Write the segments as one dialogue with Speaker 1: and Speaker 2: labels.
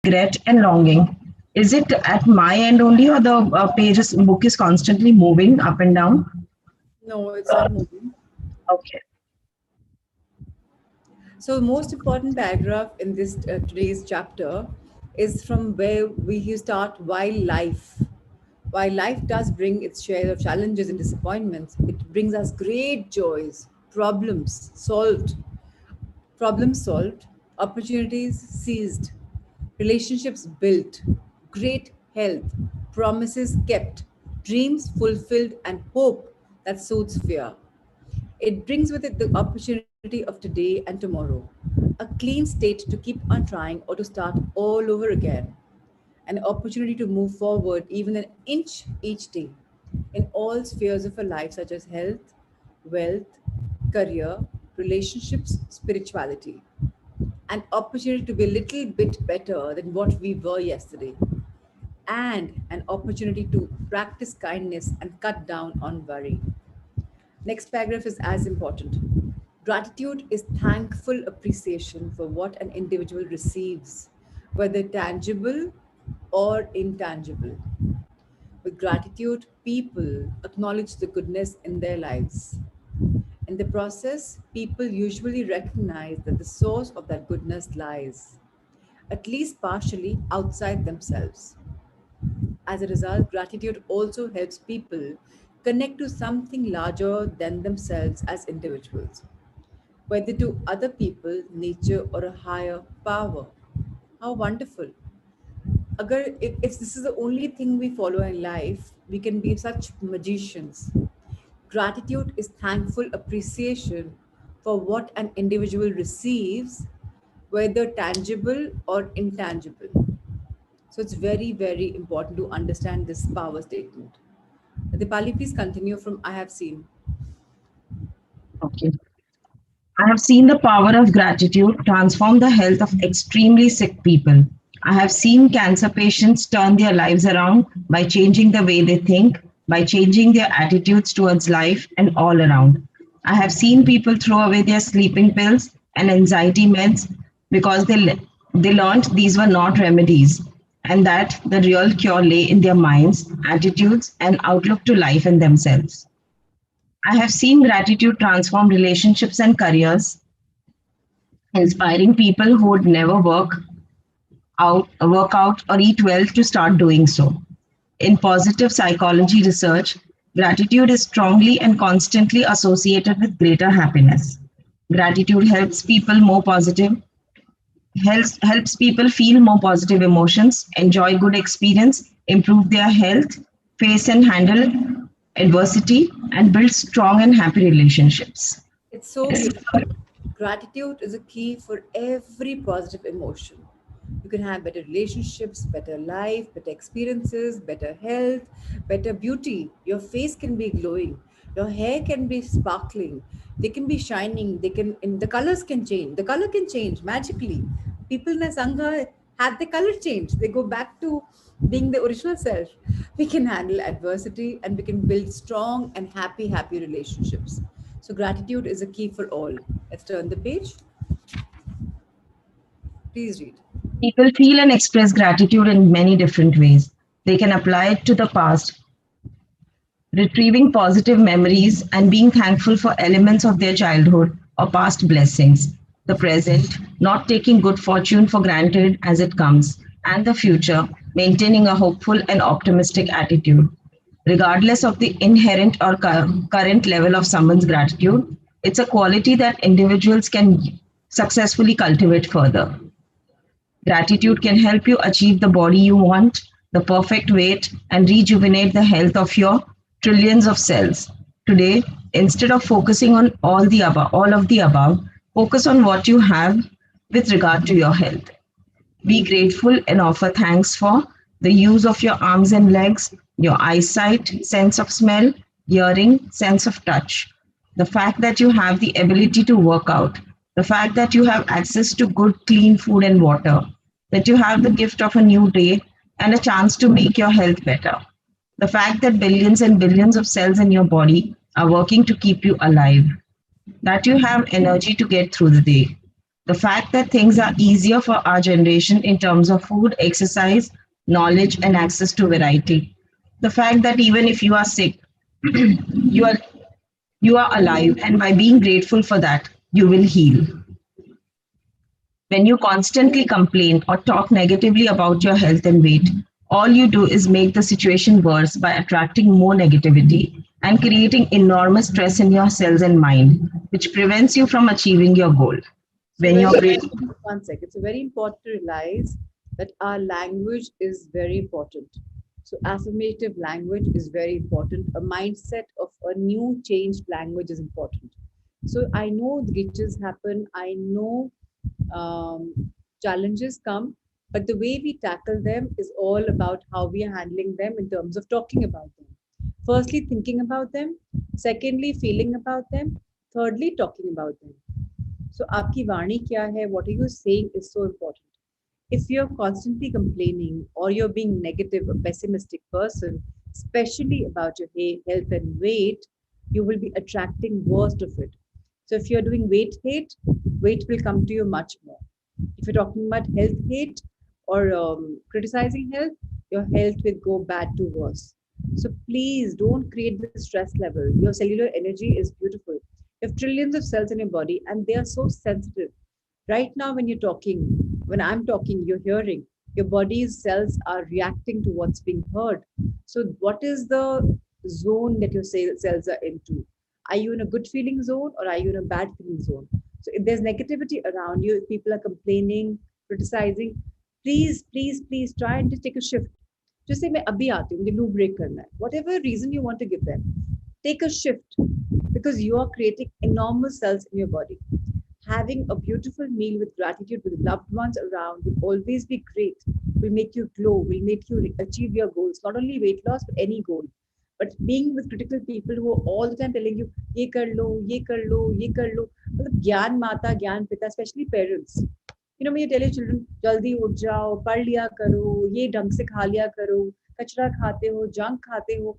Speaker 1: regret, and longing. Is it at my end only, or the book is constantly moving up and down?
Speaker 2: No, it's not moving.
Speaker 1: Okay.
Speaker 2: So, most important paragraph in this today's chapter is from where we start. While life does bring its share of challenges and disappointments, it brings us great joys, problems solved, opportunities seized, relationships built, great health, promises kept, dreams fulfilled, and hope that soothes fear. It brings with it the opportunity of today and tomorrow, a clean state to keep on trying or to start all over again, an opportunity to move forward even an inch each day in all spheres of our life, such as health, wealth, career, relationships, spirituality, an opportunity to be a little bit better than what we were yesterday, and an opportunity to practice kindness and cut down on worry. Next paragraph is as important. Gratitude is thankful appreciation for what an individual receives, whether tangible or intangible. With gratitude, people acknowledge the goodness in their lives. In the process, people usually recognize that the source of that goodness lies, at least partially, outside themselves. As a result, gratitude also helps people connect to something larger than themselves as individuals, whether to other people, nature, or a higher power. How wonderful. If this is the only thing we follow in life, we can be such magicians. Gratitude is thankful appreciation for what an individual receives, whether tangible or intangible. So it's very, very important to understand this power statement. Dipali, please continue from I have seen.
Speaker 1: Okay. I have seen the power of gratitude transform the health of extremely sick people. I have seen cancer patients turn their lives around by changing the way they think, by changing their attitudes towards life and all around. I have seen people throw away their sleeping pills and anxiety meds because they learned these were not remedies and that the real cure lay in their minds, attitudes, and outlook to life and themselves. I have seen gratitude transform relationships and careers, inspiring people who would never work out or eat well to start doing so. In positive psychology research, gratitude is strongly and constantly associated with greater happiness. Gratitude helps people feel more positive emotions, enjoy good experience, improve their health, face and handle adversity, and build strong and happy relationships.
Speaker 2: It's so beautiful. Gratitude is a key for every positive emotion. You can have better relationships, better life, better experiences, better health, better beauty. Your face can be glowing. Your hair can be sparkling. They can be shining. And the colors can change. The color can change magically. People in a sangha have the color change. They go back to being the original self. We can handle adversity and we can build strong and happy relationships. So gratitude is a key for all. Let's turn the page. Please read.
Speaker 1: People feel and express gratitude in many different ways. They can apply it to the past, retrieving positive memories and being thankful for elements of their childhood or past blessings, the present, not taking good fortune for granted as it comes, and the future, maintaining a hopeful and optimistic attitude. Regardless of the inherent or current level of someone's gratitude, it's a quality that individuals can successfully cultivate further. Gratitude can help you achieve the body you want, the perfect weight, and rejuvenate the health of your trillions of cells. Today, instead of focusing on all of the above, focus on what you have with regard to your health. Be grateful and offer thanks for the use of your arms and legs, your eyesight, sense of smell, hearing, sense of touch, the fact that you have the ability to work out, the fact that you have access to good, clean food and water, that you have the gift of a new day and a chance to make your health better, the fact that billions and billions of cells in your body are working to keep you alive, that you have energy to get through the day, The fact that things are easier for our generation in terms of food, exercise, knowledge, and access to variety. The fact that even if you are sick, you are you are alive, and by being grateful for that, you will heal. When you constantly complain or talk negatively about your health and weight, all you do is make the situation worse by attracting more negativity and creating enormous stress in your cells and mind, which prevents you from achieving your goal.
Speaker 2: So
Speaker 1: When
Speaker 2: very
Speaker 1: you're great,
Speaker 2: one sec. It's very important to realize that our language is very important. So affirmative language is very important. A mindset of a new changed language is important. So I know the glitches happen. I know challenges come, but the way we tackle them is all about how we are handling them in terms of talking about them. Firstly, thinking about them. Secondly, feeling about them. Thirdly, talking about them. So, आपकी वाणी क्या है? What are you saying is so important. If you're constantly complaining or you're being negative, a pessimistic person, especially about your health and weight, you will be attracting worst of it. So, if you're doing weight hate, weight will come to you much more. If you're talking about health hate or criticizing health, your health will go bad to worse. So please don't create this stress level. Your cellular energy is beautiful. You have trillions of cells in your body and they are so sensitive. Right now, when you're talking, when I'm talking, you're hearing, your body's cells are reacting to what's being heard. So, what is the zone that your cells are into? Are you in a good feeling zone or are you in a bad feeling zone? So, if there's negativity around you, if people are complaining, criticizing, please try and just take a shift. Just say, मैं अभी आती हूँ, मुझे लू break करना है. Whatever reason you want to give them, take a shift because you are creating enormous cells in your body. Having a beautiful meal with gratitude with loved ones around will always be great, will make you glow, will make you achieve your goals, not only weight loss, but any goal. But being with critical people who are all the time telling you, ye kar lo, ye kar lo, ye kar lo, gyan mata, gyan pita, especially parents. You know, when you tell your children, jaldi उठ जाओ, पढ़ लिया करो, ये ढंग से खा लिया करो, कचरा खाते हो, junk खाते हो.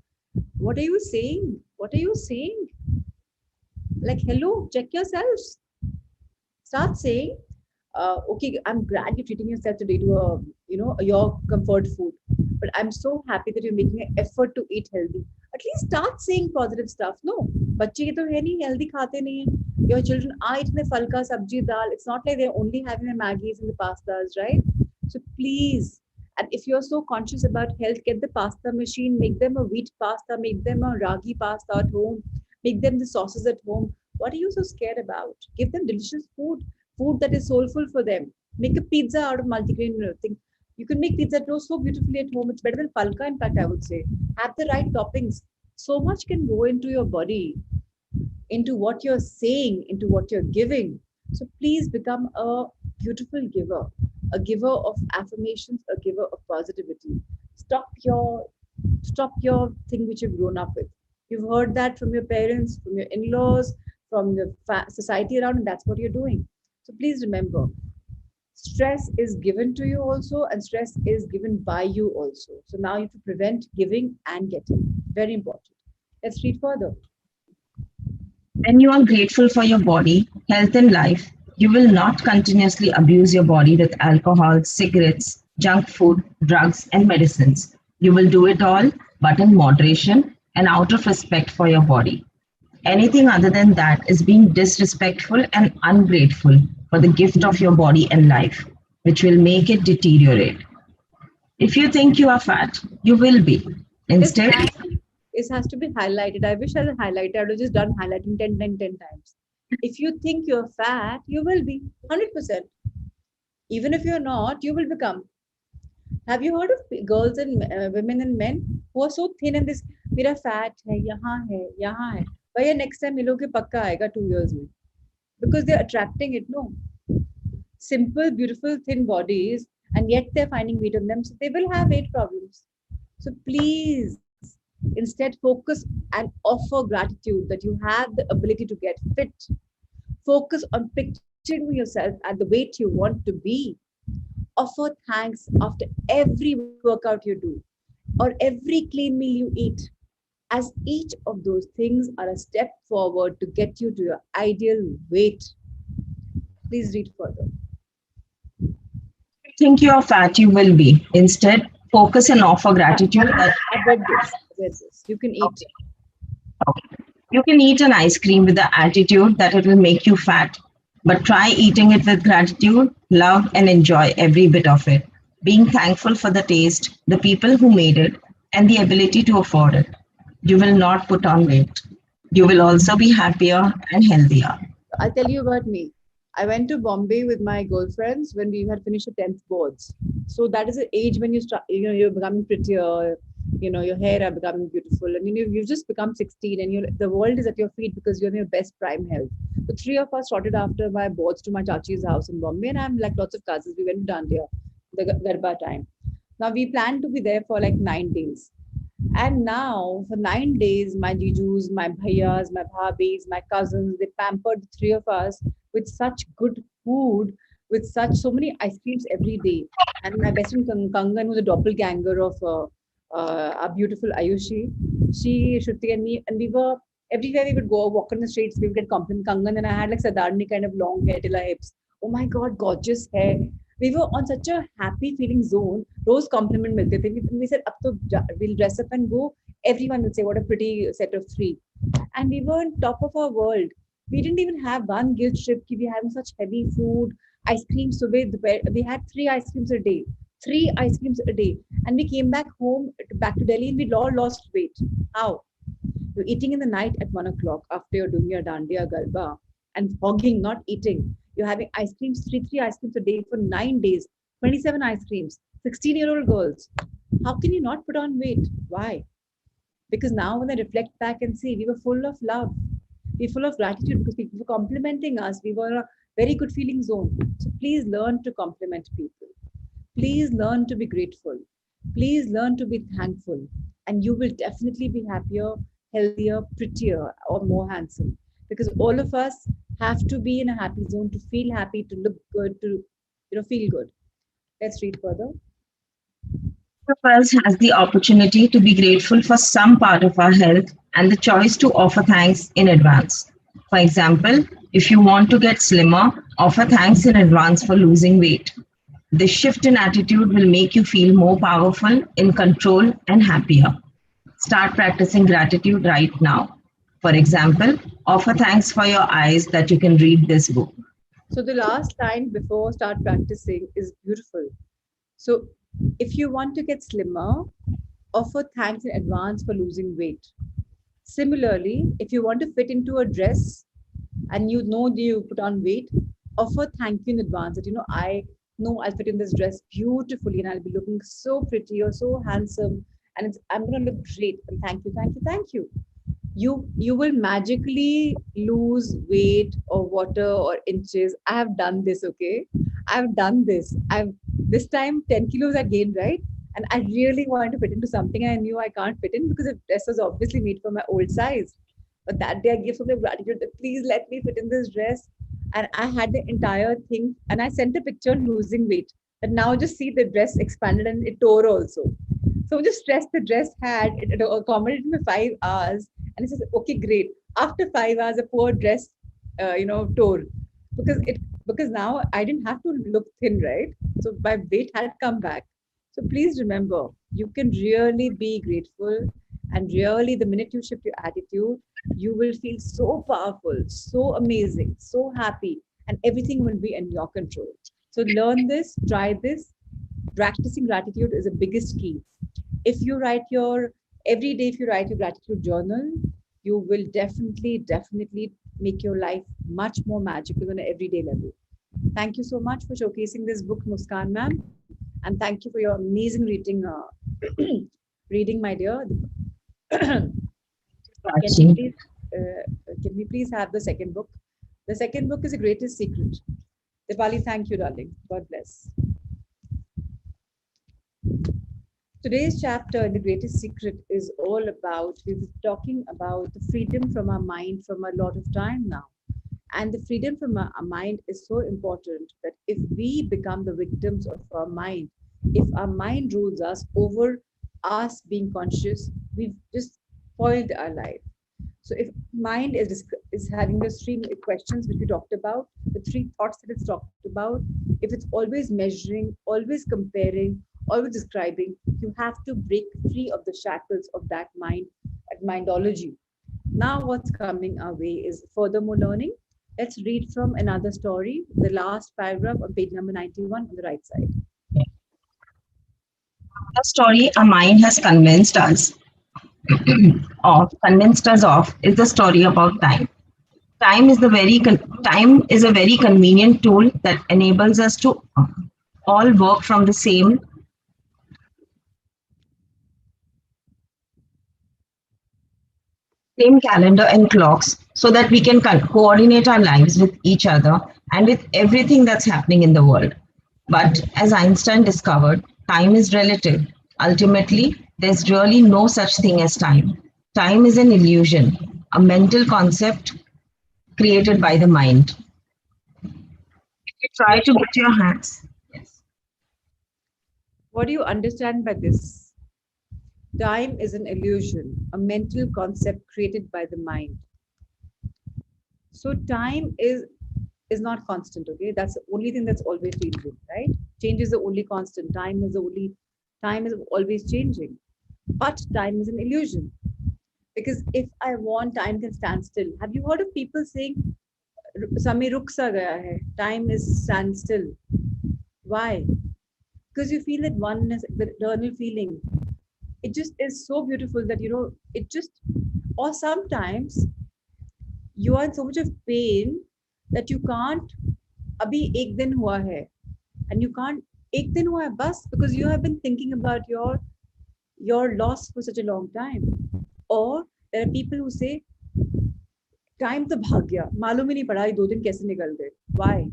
Speaker 2: What are you saying? What are you saying? Like, hello, check yourselves. Start saying, okay, I'm glad you're treating yourself today to a, your comfort food, but I'm so happy that you're making an effort to eat healthy. At least start saying positive stuff. No, बच्चे ये तो है नहीं, healthy खाते नहीं हैं. Your children are eating फल का sabji dal. It's not like they're only having the maggies and the pastas, right? So please, and if you're so conscious about health, get the pasta machine, make them a wheat pasta, make them a ragi pasta at home, make them the sauces at home. What are you so scared about? Give them delicious food, food that is soulful for them. Make a pizza out of multigrain thing. You can make pizza dough so beautifully at home. It's better than palka, in fact, I would say. Have the right toppings. So much can go into your body, into what you're saying, into what you're giving. So please become a beautiful giver, a giver of affirmations, a giver of positivity. Stop your stop your thing which you've grown up with. You've heard that from your parents, from your in-laws, from the society around, and that's what you're doing. So please remember, stress is given to you also, and stress is given by you also. So now you have to prevent giving and getting. Very important. Let's read further.
Speaker 1: when you are grateful for your body, health, and life, you will not continuously abuse your body with alcohol, cigarettes, junk food, drugs, and medicines. You will do it all, but in moderation and out of respect for your body. Anything other than that is being disrespectful and ungrateful for the gift of your body and life, which will make it deteriorate. If you think you are fat, you will be.
Speaker 2: This
Speaker 1: Instead,
Speaker 2: this has to be highlighted. I wish I had highlighted. I would have just done highlighting 10 times. If you think you're fat, you will be 100%. Even if you're not, you will become. Have you heard of girls and women and men who are so thin and this, मेरा fat है, यहाँ है. भैया next time मिलोगे पक्का आएगा 2 years में. Because they're attracting it, no. Simple, beautiful, thin bodies, and yet they're finding weight on them, so they will have weight problems. So please, instead focus and offer gratitude that you have the ability to get fit. Focus on picturing yourself at the weight you want to be. Offer thanks after every workout you do or every clean meal you eat, as each of those things are a step forward to get you to your ideal weight. Please read further.
Speaker 1: Think you are fat, you will be. Instead, focus and offer gratitude that
Speaker 2: I've read this. I've read this. You can eat.
Speaker 1: you can eat an ice cream with the attitude that it will make you fat, but try eating it with gratitude, love, and enjoy every bit of it. Being thankful for the taste, the people who made it, and the ability to afford it. You will not put on weight. You will also be happier and healthier.
Speaker 2: I'll tell you about me. I went to Bombay with my girlfriends when we had finished the 10th boards. So that is the age when you start, you're becoming prettier, your hair are becoming beautiful, and you've just become 16, and the world is at your feet because you're in your best prime health. The three of us sorted after my boards to my chachi's house in Bombay, and I'm like lots of cousins. We went to Dandiya, the Garba time. Now we planned to be there for like 9 days. And now, for 9 days, my jijus, my bhaiyas, my bhabis, my cousins, they pampered the three of us with such good food, with such so many ice creams every day. And my best friend Kangan, who's a doppelganger of our beautiful Ayushi, she, Shruti, and me, and we were everywhere we would go, walk on the streets, we would get compliment Kangan, and I had like Sadarni kind of long hair till her hips. Oh my God, gorgeous hair. We were on such a happy feeling zone. Rose compliment milte the. We said, "Ab to we'll dress up and go." Everyone will say, "What a pretty set of three." And we were on top of our world. We didn't even have one guilt trip. We were having such heavy food, ice cream. So we had three ice creams a day, three ice creams a day, and we came back home, back to Delhi, and we all lost weight. How? You're eating in the night at 1 o'clock after you're doing your dandiya garba and hogging, not eating. You're having ice creams, three ice creams a day for 9 days, 27 ice creams, 16-year-old girls. How can you not put on weight? Why? Because now when I reflect back and see, we were full of love. We were full of gratitude because people were complimenting us. We were a very good feeling zone. So please learn to compliment people. Please learn to be grateful. Please learn to be thankful. And you will definitely be happier, healthier, prettier, or more handsome. Because all of us have to be in a happy zone to feel happy, to look good, to feel good. Let's read further.
Speaker 1: Each of us has the opportunity to be grateful for some part of our health and the choice to offer thanks in advance. For example, if you want to get slimmer, offer thanks in advance for losing weight. This shift in attitude will make you feel more powerful, in control, and happier. Start practicing gratitude right now. For example, offer thanks for your eyes that you can read this book.
Speaker 2: So the last line before start practicing is beautiful. So if you want to get slimmer, offer thanks in advance for losing weight. Similarly, if you want to fit into a dress and you know you put on weight, offer thank you in advance that I know I'll fit in this dress beautifully and I'll be looking so pretty or so handsome and I'm gonna look great. And thank you, thank you, thank you. You will magically lose weight or water or inches. I have done this, okay? I've done this. I've this time 10 kilos I gained, right? And I really wanted to fit into something I knew I can't fit in because the dress was obviously made for my old size. But that day I gave so much gratitude that please let me fit in this dress. And I had the entire thing and I sent a picture losing weight. And now just see the dress expanded and it tore also. So just stress the dress had, it accommodated me 5 hours. And it says, okay, great. After 5 hours, a poor dress, tore. Because now I didn't have to look thin, right? So my weight had come back. So please remember, you can really be grateful. And really, the minute you shift your attitude, you will feel so powerful, so amazing, so happy, and everything will be in your control. So learn this, try this. Practicing gratitude is the biggest key. If you write your every day, if you write your gratitude journal, you will definitely make your life much more magical on an everyday level. Thank you so much for showcasing this book, Muskan ma'am, and thank you for your amazing reading, reading, my dear.
Speaker 1: Actually,
Speaker 2: Can we please have the second book? The second book is The Greatest Secret. Dipali, thank you, darling. God bless. Today's chapter in The Greatest Secret is all about, we've been talking about the freedom from our mind from a lot of time now. And the freedom from our mind is so important that if we become the victims of our mind, if our mind rules us over us being conscious, we've just spoiled our life. So if mind is is having the three questions which we talked about, the three thoughts that it's talked about. If it's always measuring, always comparing, always describing, you have to break free of the shackles of that mind, that mindology. Now, what's coming our way is furthermore learning. Let's read from another story, the last paragraph on page number 91 on the right side.
Speaker 1: The story a mind has convinced us of is the story about time. Time is a very convenient tool that enables us to all work from the same calendar and clocks so that we can coordinate our lives with each other and with everything that's happening in the world. But as Einstein discovered, time is relative. Ultimately, there's really no such thing as time. Time is an illusion, a mental concept created by the mind. If you try to get your hands. Yes.
Speaker 2: What do you understand by this? Time is an illusion, a mental concept created by the mind. So time is not constant, okay? That's the only thing that's always changing, right? Change is the only constant. Time is always changing. But time is an illusion. Because if I want, time can stand still. Have you heard of people saying, समय रुक सा गया hai, time is standstill? Why? Because you feel that oneness, the eternal feeling. It just is so beautiful that, it just, or sometimes you are in so much of pain that you can't, abhi ek din hua hai, and you can't, ek din hua hai bas, because you have been thinking about your loss for such a long time. Or there are people who say, time to bhag gaya, malum hi nahi pada, 2 din kaise nikal gaye. Why?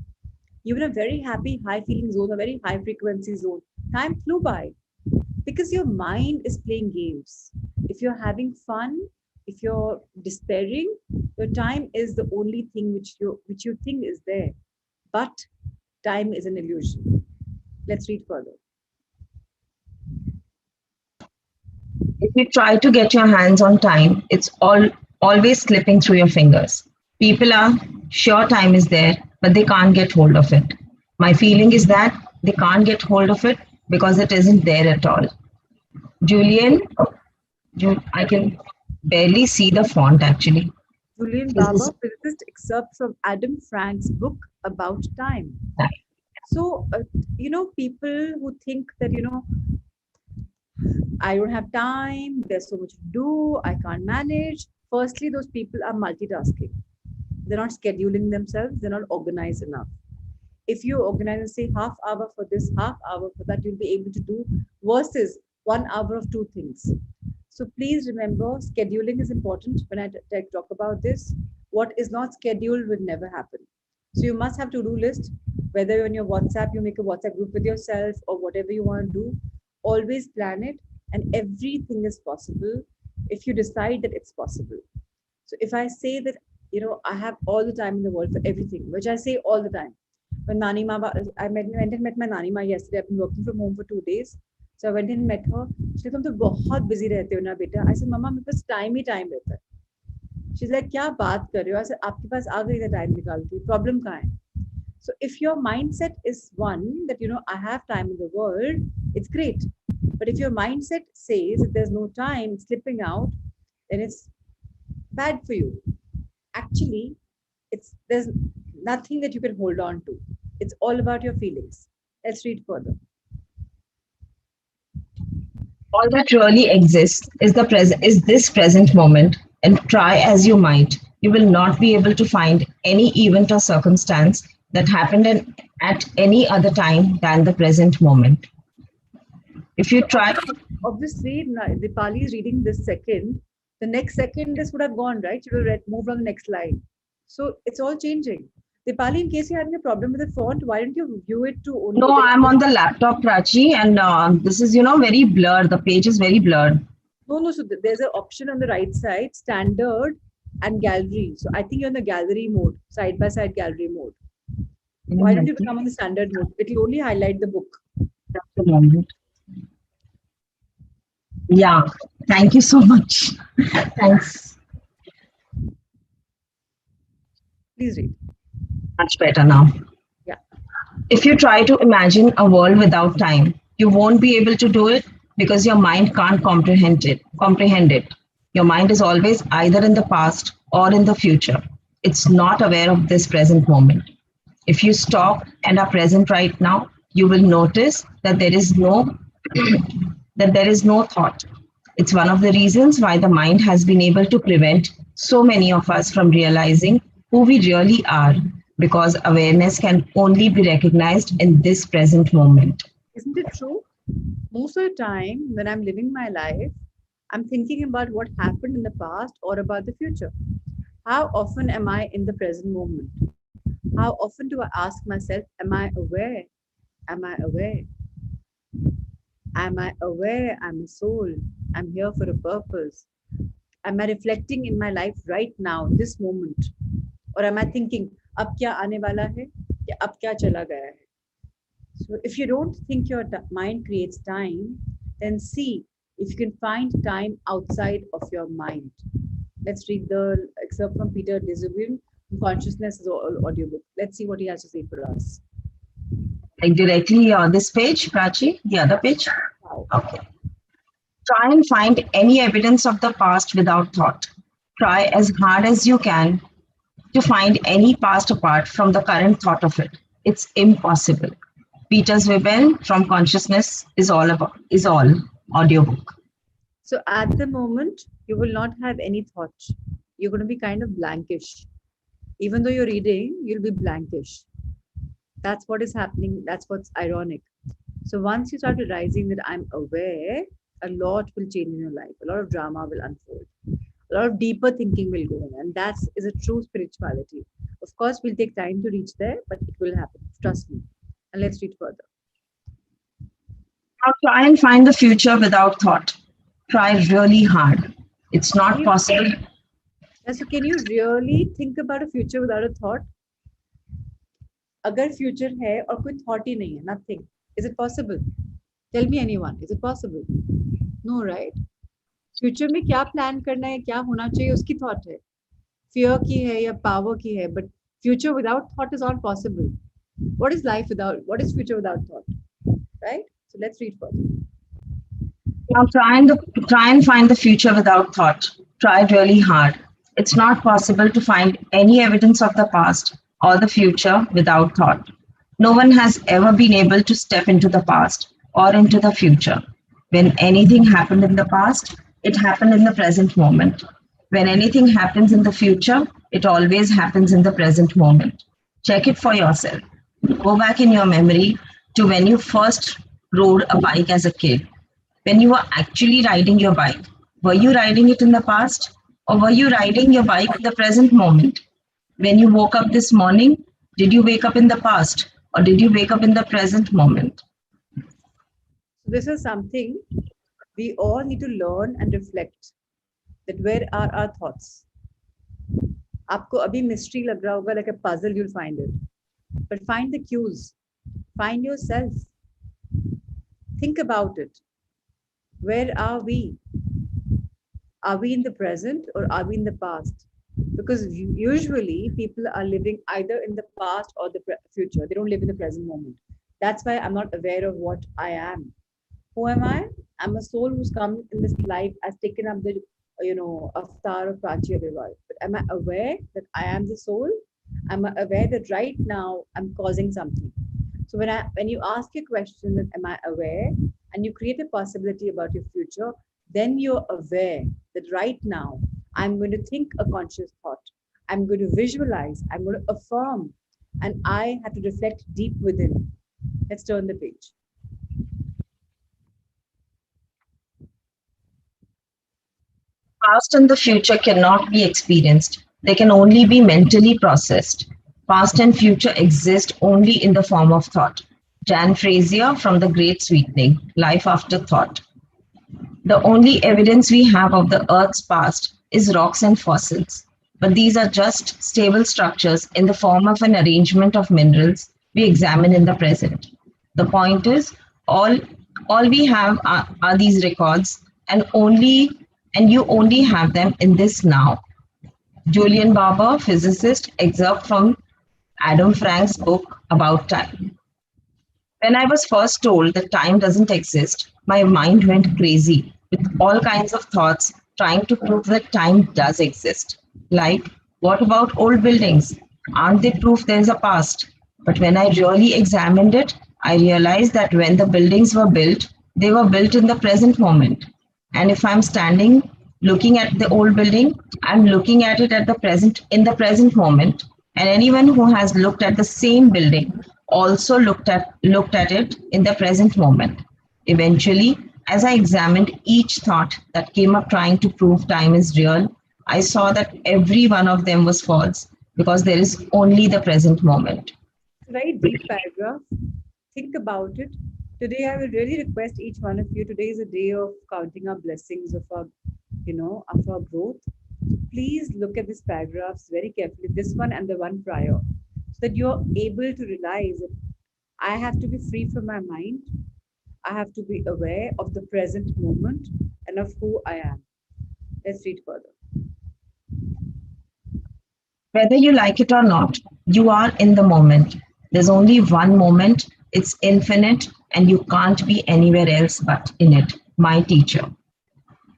Speaker 2: You're in a very happy, high feeling zone, a very high frequency zone. Time flew by because your mind is playing games. If you're having fun, if you're despairing, your time is the only thing which you think is there. But time is an illusion. Let's read further.
Speaker 1: If you try to get your hands on time, it's always slipping through your fingers. People are sure time is there, but they can't get hold of it. My feeling is that they can't get hold of it because it isn't there at all. Julian, I can barely see the font actually.
Speaker 2: Julian Baba, physicist, excerpt from Adam Frank's book about time. So, people who think that, I don't have time, there's so much to do, I can't manage. Firstly, those people are multitasking. They're not scheduling themselves, they're not organized enough. If you organize and say half hour for this, half hour for that, you'll be able to do versus 1 hour of 2 things. So please remember, scheduling is important. When I talk about this, what is not scheduled will never happen. So you must have to-do list, whether on your WhatsApp, you make a WhatsApp group with yourself or whatever you want to do, always plan it, and everything is possible if you decide that it's possible. So if I say that, I have all the time in the world for everything, which I say all the time. When Nani Ma, I went and met my Nani Ma yesterday. I've been working from home for 2 days. So I went and met her. She said, "तुम तो बहुत busy रहते हो ना बेटा." I said, "Mama, मेरे पास time ही time रहता है." She's like, "क्या बात कर रहे हो?" I said, "आपके पास आ गई था time निकाल के. Problem कहाँ है?" So if your mindset is one that, I have time in the world, it's great. But if your mindset says that there's no time, slipping out, then it's bad for you. Actually, there's nothing that you can hold on to. It's all about your feelings. Let's read further.
Speaker 1: All that really exists is this present moment, and try as you might, you will not be able to find any event or circumstance that happened at any other time than the present moment. If you try,
Speaker 2: obviously, Dipali is reading this second. The next second, this would have gone, right? She will move on the next line. So it's all changing. Dipali, in case you're having a problem with the font, why don't you view it to only?
Speaker 1: No, I'm on the laptop, Prachi, and this is, very blurred. The page is very blurred.
Speaker 2: No. So there's an option on the right side, standard and gallery. So I think you're in the gallery mode, side by side gallery mode. Why don't you become on the standard mode? It will only highlight the book.
Speaker 1: Just a moment. Yeah, thank you so much. Thanks.
Speaker 2: Please read.
Speaker 1: Much better now.
Speaker 2: Yeah.
Speaker 1: If you try to imagine a world without time, you won't be able to do it because your mind can't comprehend it. Your mind is always either in the past or in the future. It's not aware of this present moment. If you stop and are present right now, you will notice that there is no that there is no thought. It's one of the reasons why the mind has been able to prevent so many of us from realizing who we really are, because awareness can only be recognized in this present moment.
Speaker 2: Isn't it true? Most of the time, when I'm living my life, I'm thinking about what happened in the past or about the future. How often am I in the present moment? How often do I ask myself, am I aware? Am I aware? Am I aware I'm a soul? I'm here for a purpose. Am I reflecting in my life right now, this moment? Or am I thinking, अब क्या आने वाला है या अब क्या चला गया है? So if you don't think your mind creates time, then see if you can find time outside of your mind. Let's read the excerpt from Peter Disubin, Consciousness is audiobook. Let's see what he has to say for us.
Speaker 1: Like directly on this page, Prachi, the other page?
Speaker 2: Wow.
Speaker 1: Okay. Try and find any evidence of the past without thought. Try as hard as you can to find any past apart from the current thought of it. It's impossible. Peter's Webel from Consciousness is all audiobook.
Speaker 2: So at the moment, you will not have any thought. You're going to be kind of blankish. Even though you're reading, you'll be blankish. That's what is happening. That's what's ironic. So once you start realizing that I'm aware, a lot will change in your life. A lot of drama will unfold. A lot of deeper thinking will go on. And that is a true spirituality. Of course, we'll take time to reach there, but it will happen. Trust me. And let's read further.
Speaker 1: Now try and find the future without thought. Try really hard. It's not possible.
Speaker 2: So can you really think about a future without a thought? अगर future है और कोई thought ही नहीं है, nothing. Is it possible? Tell me anyone. Is it possible? No, right? Future में क्या plan करना है, क्या होना चाहिए, उसकी thought है. Fear की है या power की है, but future without thought is not possible. What is life without? What is future without thought? Right? So let's read further.
Speaker 1: Now try and find the future without thought. Try really hard. It's not possible to find any evidence of the past or the future without thought. No one has ever been able to step into the past or into the future. When anything happened in the past, it happened in the present moment. When anything happens in the future, it always happens in the present moment. Check it for yourself. Go back in your memory to when you first rode a bike as a kid. When you were actually riding your bike, were you riding it in the past or were you riding your bike in the present moment? When you woke up this morning, did you wake up in the past or did you wake up in the present moment?
Speaker 2: This is something we all need to learn and reflect, that where are our thoughts? आपको अभी mystery लग रहा होगा, like a puzzle, you'll find it. But find the cues. Find yourself. Think about it. Where are we? Are we in the present or are we in the past? Because usually people are living either in the past or the future. They don't live in the present moment. That's why I'm not aware of what I am. Who am I? I'm a soul who's come in this life, has taken up the avatar of Prachi Agarwal. But am I aware that I am the soul? I'm aware that right now I'm causing something. So when you ask a question that am I aware, and you create a possibility about your future, then you're aware that right now I'm going to think a conscious thought. I'm going to visualize, I'm going to affirm, and I have to reflect deep within. Let's turn the page.
Speaker 1: Past and the future cannot be experienced. They can only be mentally processed. Past and future exist only in the form of thought. Jan Frazier from The Great Sweetening, Life After Thought. The only evidence we have of the Earth's past is rocks and fossils, but these are just stable structures in the form of an arrangement of minerals we examine in the present. The point is, all we have are these records, and you only have them in this now. Julian Barber, physicist, excerpt from Adam Frank's book about time. When I was first told that time doesn't exist, my mind went crazy with all kinds of thoughts trying to prove that time does exist. Like, what about old buildings? Aren't they proof there's a past? But when I really examined it, I realized that when the buildings were built, they were built in the present moment. And if I'm standing looking at the old building, I'm looking at it at the present in the present moment. And anyone who has looked at the same building also looked at it in the present moment. Eventually, as I examined each thought that came up trying to prove time is real, I saw that every one of them was false because there is only the present moment.
Speaker 2: It's a very deep paragraph. Think about it. Today, I will really request each one of you. Today is a day of counting our blessings of our, of our growth. So please look at these paragraphs very carefully. This one and the one prior, so that you're able to realize that I have to be free from my mind. I have to be aware of the present moment and of who I am. Let's read further.
Speaker 1: Whether you like it or not, you are in the moment. There's only one moment, it's infinite, and you can't be anywhere else but in it. My teacher.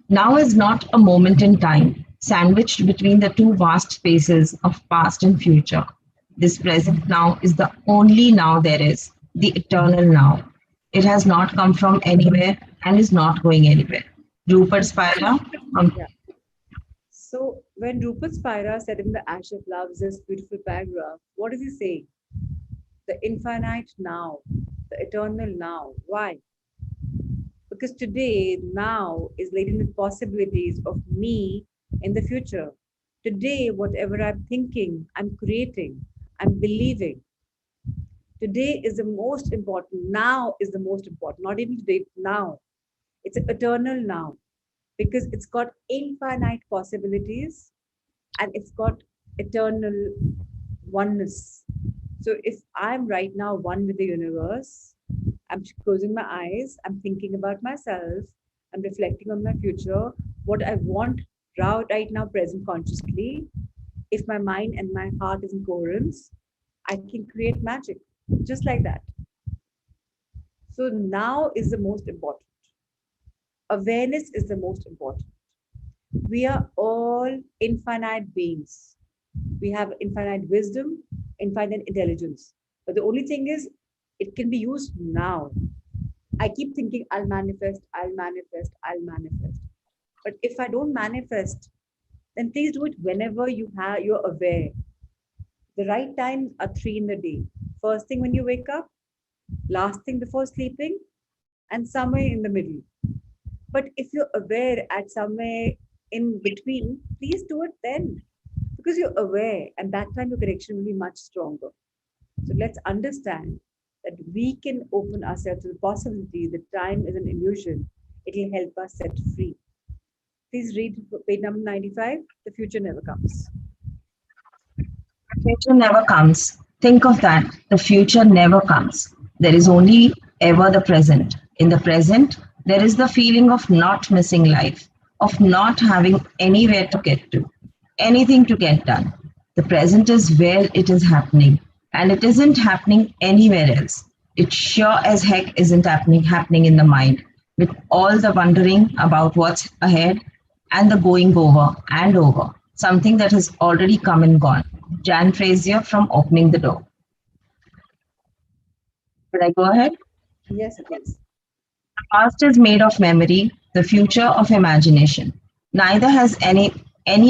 Speaker 1: Now is not a moment in time, sandwiched between the two vast spaces of past and future. This present now is the only now there is, the eternal now. It has not come from anywhere and is not going anywhere. Rupert Spira from
Speaker 2: Yeah. So when Rupert Spira said in The Ash of Love this beautiful paragraph, what is he saying? The infinite now, the eternal now. Why? Because today, now is laden with possibilities of me in the future. Today, whatever I'm thinking, I'm creating, I'm believing. Today is the most important. Now is the most important. Not even today, now. It's an eternal now because it's got infinite possibilities and it's got eternal oneness. So if I'm right now one with the universe, I'm closing my eyes, I'm thinking about myself, I'm reflecting on my future, what I want right now, present consciously. If my mind and my heart is in coherence, I can create magic just like that. So now is the most important. Awareness is the most important. We are all infinite beings. We have infinite wisdom, infinite intelligence. But the only thing is, it can be used now. I keep thinking, I'll manifest, I'll manifest, I'll manifest. But if I don't manifest, then please do it whenever you're aware. The right times are three in the day. First thing when you wake up, last thing before sleeping, and somewhere in the middle. But if you're aware at somewhere in between, please do it then because you're aware, and that time your connection will be much stronger. So let's understand that we can open ourselves to the possibility that time is an illusion. It will help us set free. Please read page number 95. The future never comes.
Speaker 1: the future never comes. Think of that. The future never comes. There is only ever the present. In the present, there is the feeling of not missing life, of not having anywhere to get to, anything to get done. The present is where it is happening, and it isn't happening anywhere else. It sure as heck isn't happening in the mind, with all the wondering about what's ahead and the going over and over, something that has already come and gone. Jan Frazier from Opening the Door. Should I go ahead?
Speaker 2: Yes, please.
Speaker 1: The past is made of memory, the future of imagination. Neither has any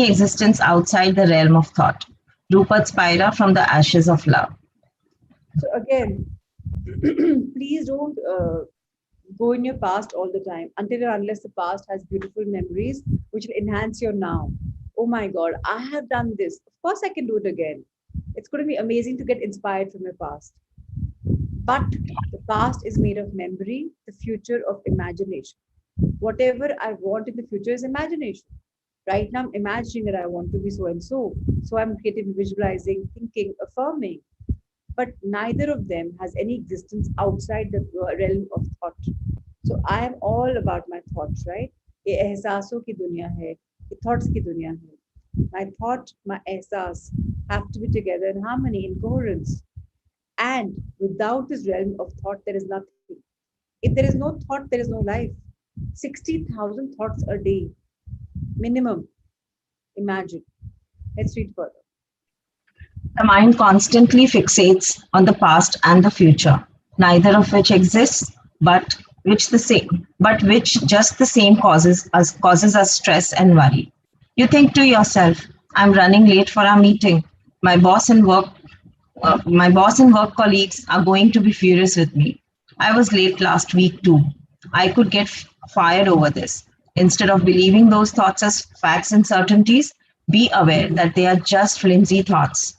Speaker 1: existence outside the realm of thought. Rupert Spira from The Ashes of Love.
Speaker 2: So again, please don't go in your past all the time until or unless the past has beautiful memories which will enhance your now. Oh my God, I have done this. Of course, I can do it again. It's going to be amazing to get inspired from your past. But the past is made of memory, the future of imagination. Whatever I want in the future is imagination. Right now, I'm imagining that I want to be so and so. So I'm creating, visualizing, thinking, affirming. But neither of them has any existence outside the realm of thought. So I am all about my thoughts, right? ये एहसासों की दुनिया है, ये thoughts की दुनिया है. My thought, my ehsas have to be together in harmony, in coherence. And without this realm of thought, there is nothing. If there is no thought, there is no life. 60,000 thoughts a day, minimum. Imagine. Let's read further.
Speaker 1: The mind constantly fixates on the past and the future, neither of which exists, but which just the same causes us stress and worry. You think to yourself, I'm running late for our meeting. My boss and work my boss and work colleagues are going to be furious with me. I was late last week too. I could get fired over this. Instead of believing those thoughts as facts and certainties, be aware that they are just flimsy thoughts.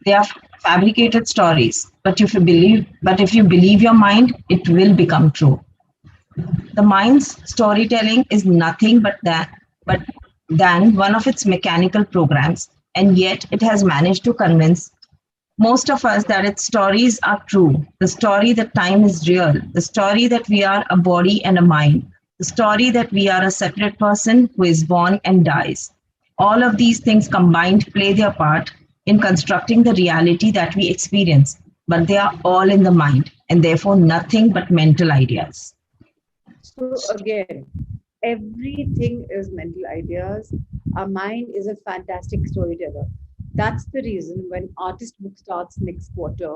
Speaker 1: They are fabricated stories. But if you believe your mind, it will become true. The mind's storytelling is nothing but than one of its mechanical programs, and yet it has managed to convince most of us that its stories are true. The story that time is real, the story that we are a body and a mind, the story that we are a separate person who is born and dies. All of these things combined play their part in constructing the reality that we experience, but they are all in the mind and therefore nothing but mental ideas.
Speaker 2: So again, everything is mental ideas. Our mind is a fantastic storyteller. That's the reason when Artist Book starts next quarter,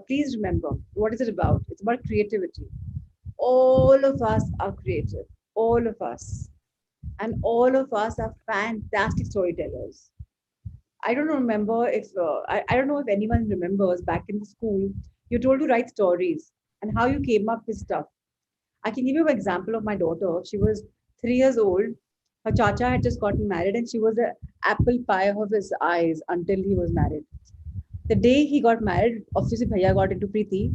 Speaker 2: please remember what is it about? It's about creativity. All of us are creative. All of us. And all of us are fantastic storytellers. I don't remember if I don't know if anyone remembers back in the school, you're told to write stories and how you came up with stuff. I can give you an example of my daughter. She was 3 years old. Her chacha had just gotten married, and she was the apple pie of his eyes until he was married. The day he got married, obviously Bhaiya got into Preeti,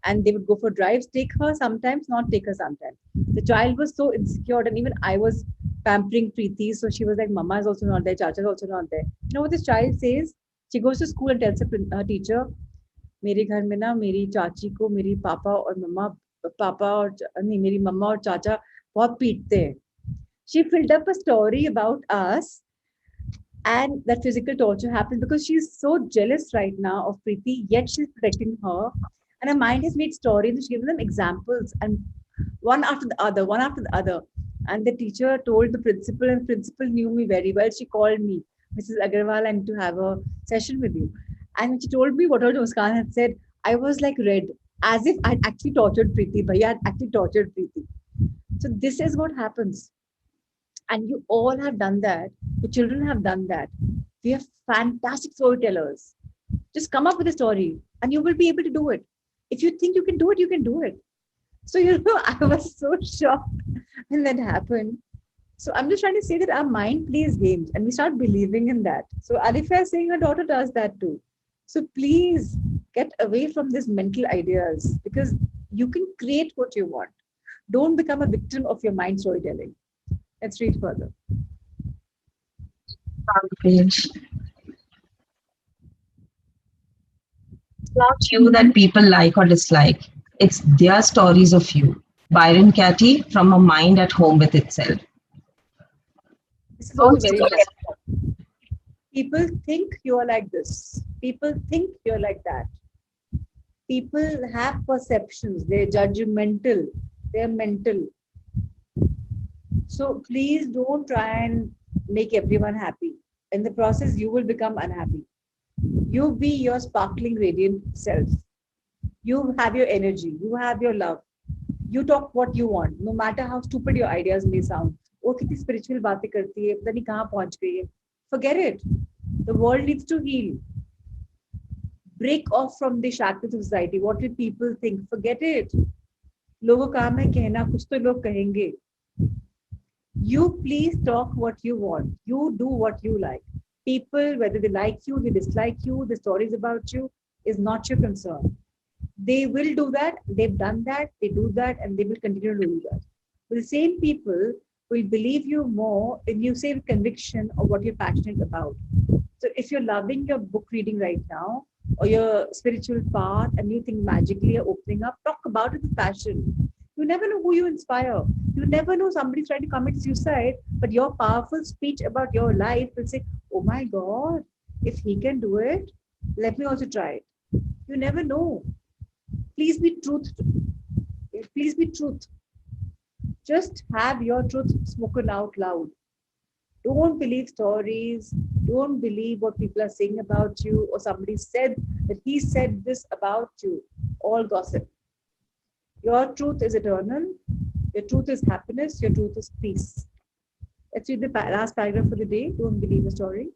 Speaker 2: and they would go for drives, take her sometimes, not take her sometimes. The child was so insecure, and even I was pampering Preeti, so she was like, Mama is also not there, Chacha is also not there. You know what this child says? She goes to school and tells her teacher, मेरे घर में ना मेरी चाची को मेरी पापा और मम्मा पापा और नहीं मेरी मम्मा और चाचा बहुत पीटते हैं. She filled up a story about us, and that physical torture happened because she's so jealous right now of Preeti, yet she's protecting her. And her mind has made stories, and she gives them examples, and one after the other, one after the other. And the teacher told the principal, and principal knew me very well. She called me, Mrs. Agarwal, I need to have a session with you. And when she told me what all Muskan had said, I was like red, as if I'd actually tortured Preeti. Bhaiya had actually tortured Preeti. So this is what happens. And you all have done that. The children have done that. We are fantastic storytellers. Just come up with a story and you will be able to do it. If you think you can do it, you can do it. So, I was so shocked when that happened. So, I'm just trying to say that our mind plays games and we start believing in that. So, Arifia is saying her daughter does that too. So, please get away from these mental ideas because you can create what you want. Don't become a victim of your mind storytelling. Let's read further.
Speaker 1: Page. It's not you that people like or dislike. It's their stories of you. Byron Katie from A Mind at Home with Itself.
Speaker 2: This is also very interesting. People think you are like this. People think you're like that. People have perceptions. They're judgmental. They're mental. So please don't try and make everyone happy. In the process, you will become unhappy. You be your sparkling, radiant self. You have your energy. You have your love. You talk what you want, no matter how stupid your ideas may sound. वो कितनी spiritual बातें करती है, पता नहीं कहाँ पहुँच गई है. Forget it. The world needs to heal. Break off from the shackles of society. What will people think? Forget it. लोगों का काम है कहना, कुछ तो लोग कहेंगे. You please talk what you want. You do what you like. People, whether they like you, they dislike you, the stories about you is not your concern. They will do that. They've done that. They do that, and they will continue to do that. But the same people will believe you more if you say with conviction of what you're passionate about. So if you're loving your book reading right now or your spiritual path and you think magically you're opening up, talk about it with passion. You never know who you inspire. You never know somebody's trying to commit suicide, but your powerful speech about your life will say, oh my God, if he can do it, let me also try it. You never know. Please be truth. Please be truth. Just have your truth spoken out loud. Don't believe stories. Don't believe what people are saying about you, or somebody said that he said this about you. All gossip. Your truth is eternal. Your truth is happiness. Your truth is peace. Let's read the last paragraph for the day. Don't believe a story.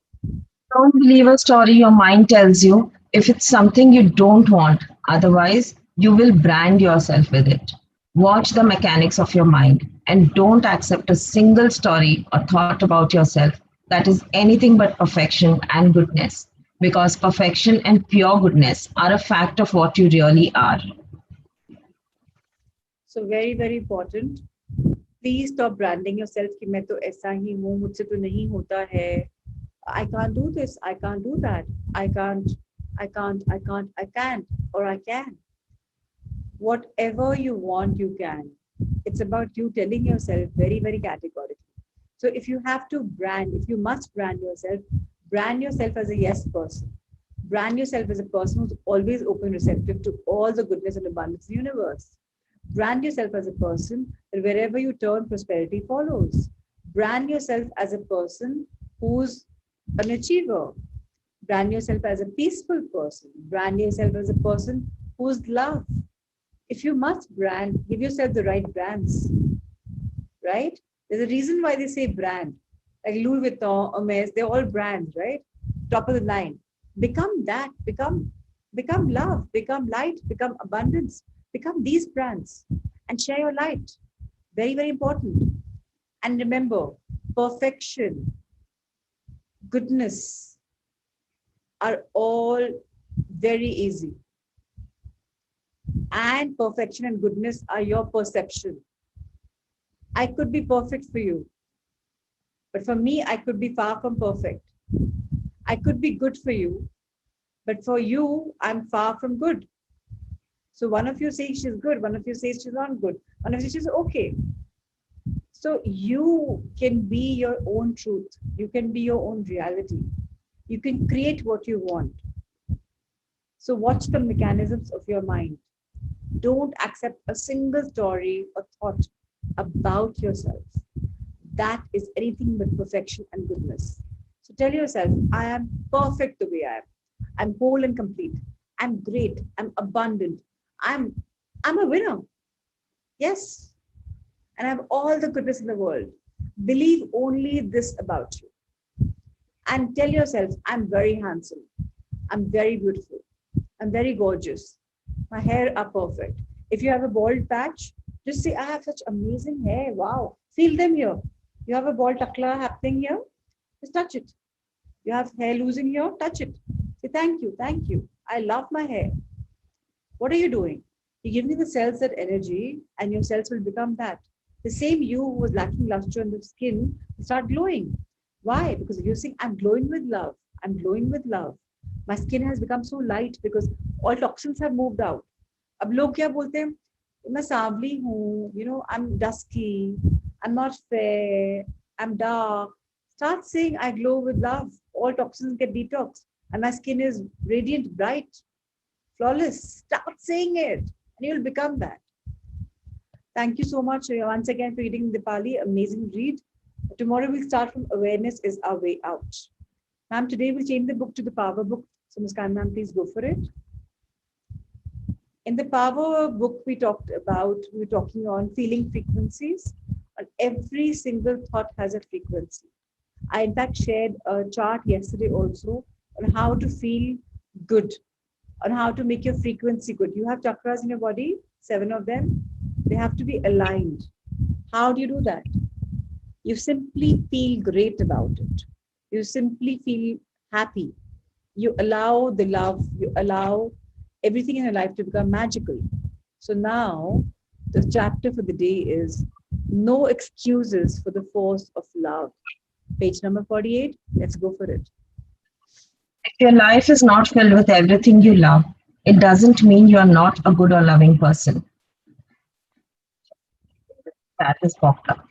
Speaker 1: Don't believe a story your mind tells you if it's something you don't want. Otherwise, you will brand yourself with it. Watch the mechanics of your mind and don't accept a single story or thought about yourself that is anything but perfection and goodness. Because perfection and pure goodness are a fact of what you really are.
Speaker 2: So very, very important. Please stop branding yourself कि मैं तो ऐसा ही हूँ, मुझसे तो नहीं होता है. I can't do this. I can't do that. I can't. I can't. I can't. I can't. Or I can. Whatever you want, you can. It's about you telling yourself very, very categorically. So if you have to brand, if you must brand yourself as a yes person. Brand yourself as a person who's always open, receptive to all the goodness and abundance of the universe. Brand yourself as a person that wherever you turn, prosperity follows. Brand yourself as a person who's an achiever. Brand yourself as a peaceful person. Brand yourself as a person who's love. If you must brand, give yourself the right brands, right? There's a reason why they say brand. Like Louis Vuitton, Hermes, they're all brands, right? Top of the line. Become that. Become love. Become light. Become abundance. Become these brands and share your light. Very, very important. And remember, perfection, goodness are all very easy. And perfection and goodness are your perception. I could be perfect for you, but for me, I could be far from perfect. I could be good for you, but for you, I'm far from good. So one of you says she's good, one of you says she's not good, one of you says okay. So you can be your own truth. You can be your own reality. You can create what you want. So watch the mechanisms of your mind. Don't accept a single story or thought about yourself. That is anything but perfection and goodness. So tell yourself, I am perfect the way I am. I'm whole and complete. I'm great. I'm abundant. I'm a winner. Yes. And I have all the goodness in the world. Believe only this about you. And tell yourself, I'm very handsome. I'm very beautiful. I'm very gorgeous. My hair are perfect. If you have a bald patch, just say, I have such amazing hair. Wow. Feel them here. You have a bald takla happening here, just touch it. You have hair losing here, touch it. Say, thank you, thank you. I love my hair. What are you doing? You're giving the cells that energy and your cells will become that. The same you who was lacking luster in the skin will start glowing. Why? Because you're saying, I'm glowing with love. I'm glowing with love. My skin has become so light because all toxins have moved out. अब लोग क्या बोलते हैं मैं सांवली हूँ, I'm dusky, I'm not fair, I'm dark. Start saying I glow with love. All toxins get detoxed and my skin is radiant, bright, flawless. Start saying it and you'll become that. Thank you so much once again for reading Dipali. Amazing read. Tomorrow we'll start from Awareness is Our Way Out. Ma'am, today we'll change the book to the Power Book. So Muskan ma'am, please go for it. In the Power book, we were talking on feeling frequencies. And every single thought has a frequency. I in fact shared a chart yesterday also on how to feel good, on how to make your frequency good. You have chakras in your body, 7 of them. They have to be aligned. How do you do that? You simply feel great about it. You simply feel happy. You allow the love, you allow everything in your life to become magical. So now the chapter for the day is No Excuses for the Force of Love. Page number 48. Let's go for it.
Speaker 1: If your life is not filled with everything you love, it doesn't mean you are not a good or loving person. That is Bhakta.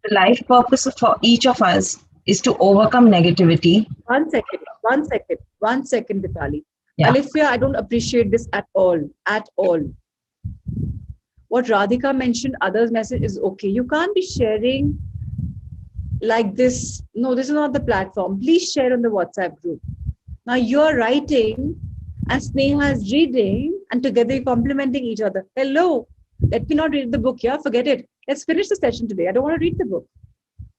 Speaker 1: The life purpose for each of us is to overcome negativity.
Speaker 2: 1 second, 1 second, 1 second, Vitali.
Speaker 1: Yeah.
Speaker 2: Alifia, I don't appreciate this at all. At all. What Radhika mentioned, others' message is okay. You can't be sharing like this. No, this is not the platform. Please share on the WhatsApp group. Now you're writing and Sneha is reading, and together you're complimenting each other. Hello, let me not read the book. Yeah, forget it. Let's finish the session today. I don't want to read the book.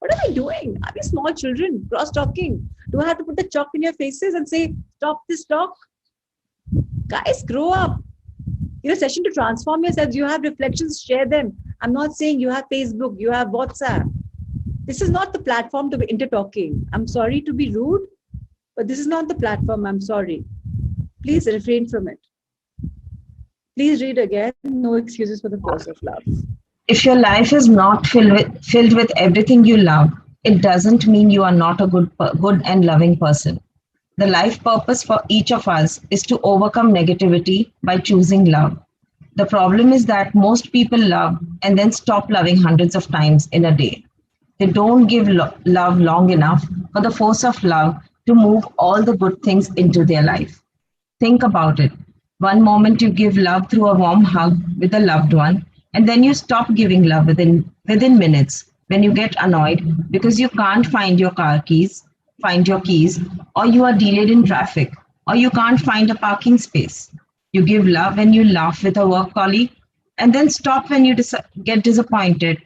Speaker 2: What am I doing? Are we small children cross talking? Do I have to put the chalk in your faces and say, stop this talk? Guys, grow up. You know, session to transform yourselves. You have reflections, share them. I'm not saying you have Facebook, you have WhatsApp. This is not the platform to be inter-talking. I'm sorry to be rude, but this is not the platform. I'm sorry. Please refrain from it. Please read again. No excuses for the force of love.
Speaker 1: If your life is not filled with everything you love, it doesn't mean you are not a good and loving person. The life purpose for each of us is to overcome negativity by choosing love. The problem is that most people love and then stop loving hundreds of times in a day. They don't give love long enough for the force of love to move all the good things into their life. Think about it. One moment you give love through a warm hug with a loved one, and then you stop giving love within minutes when you get annoyed because you can't find your keys, or you are delayed in traffic, or you can't find a parking space. You give love when you laugh with a work colleague, and then stop when you get disappointed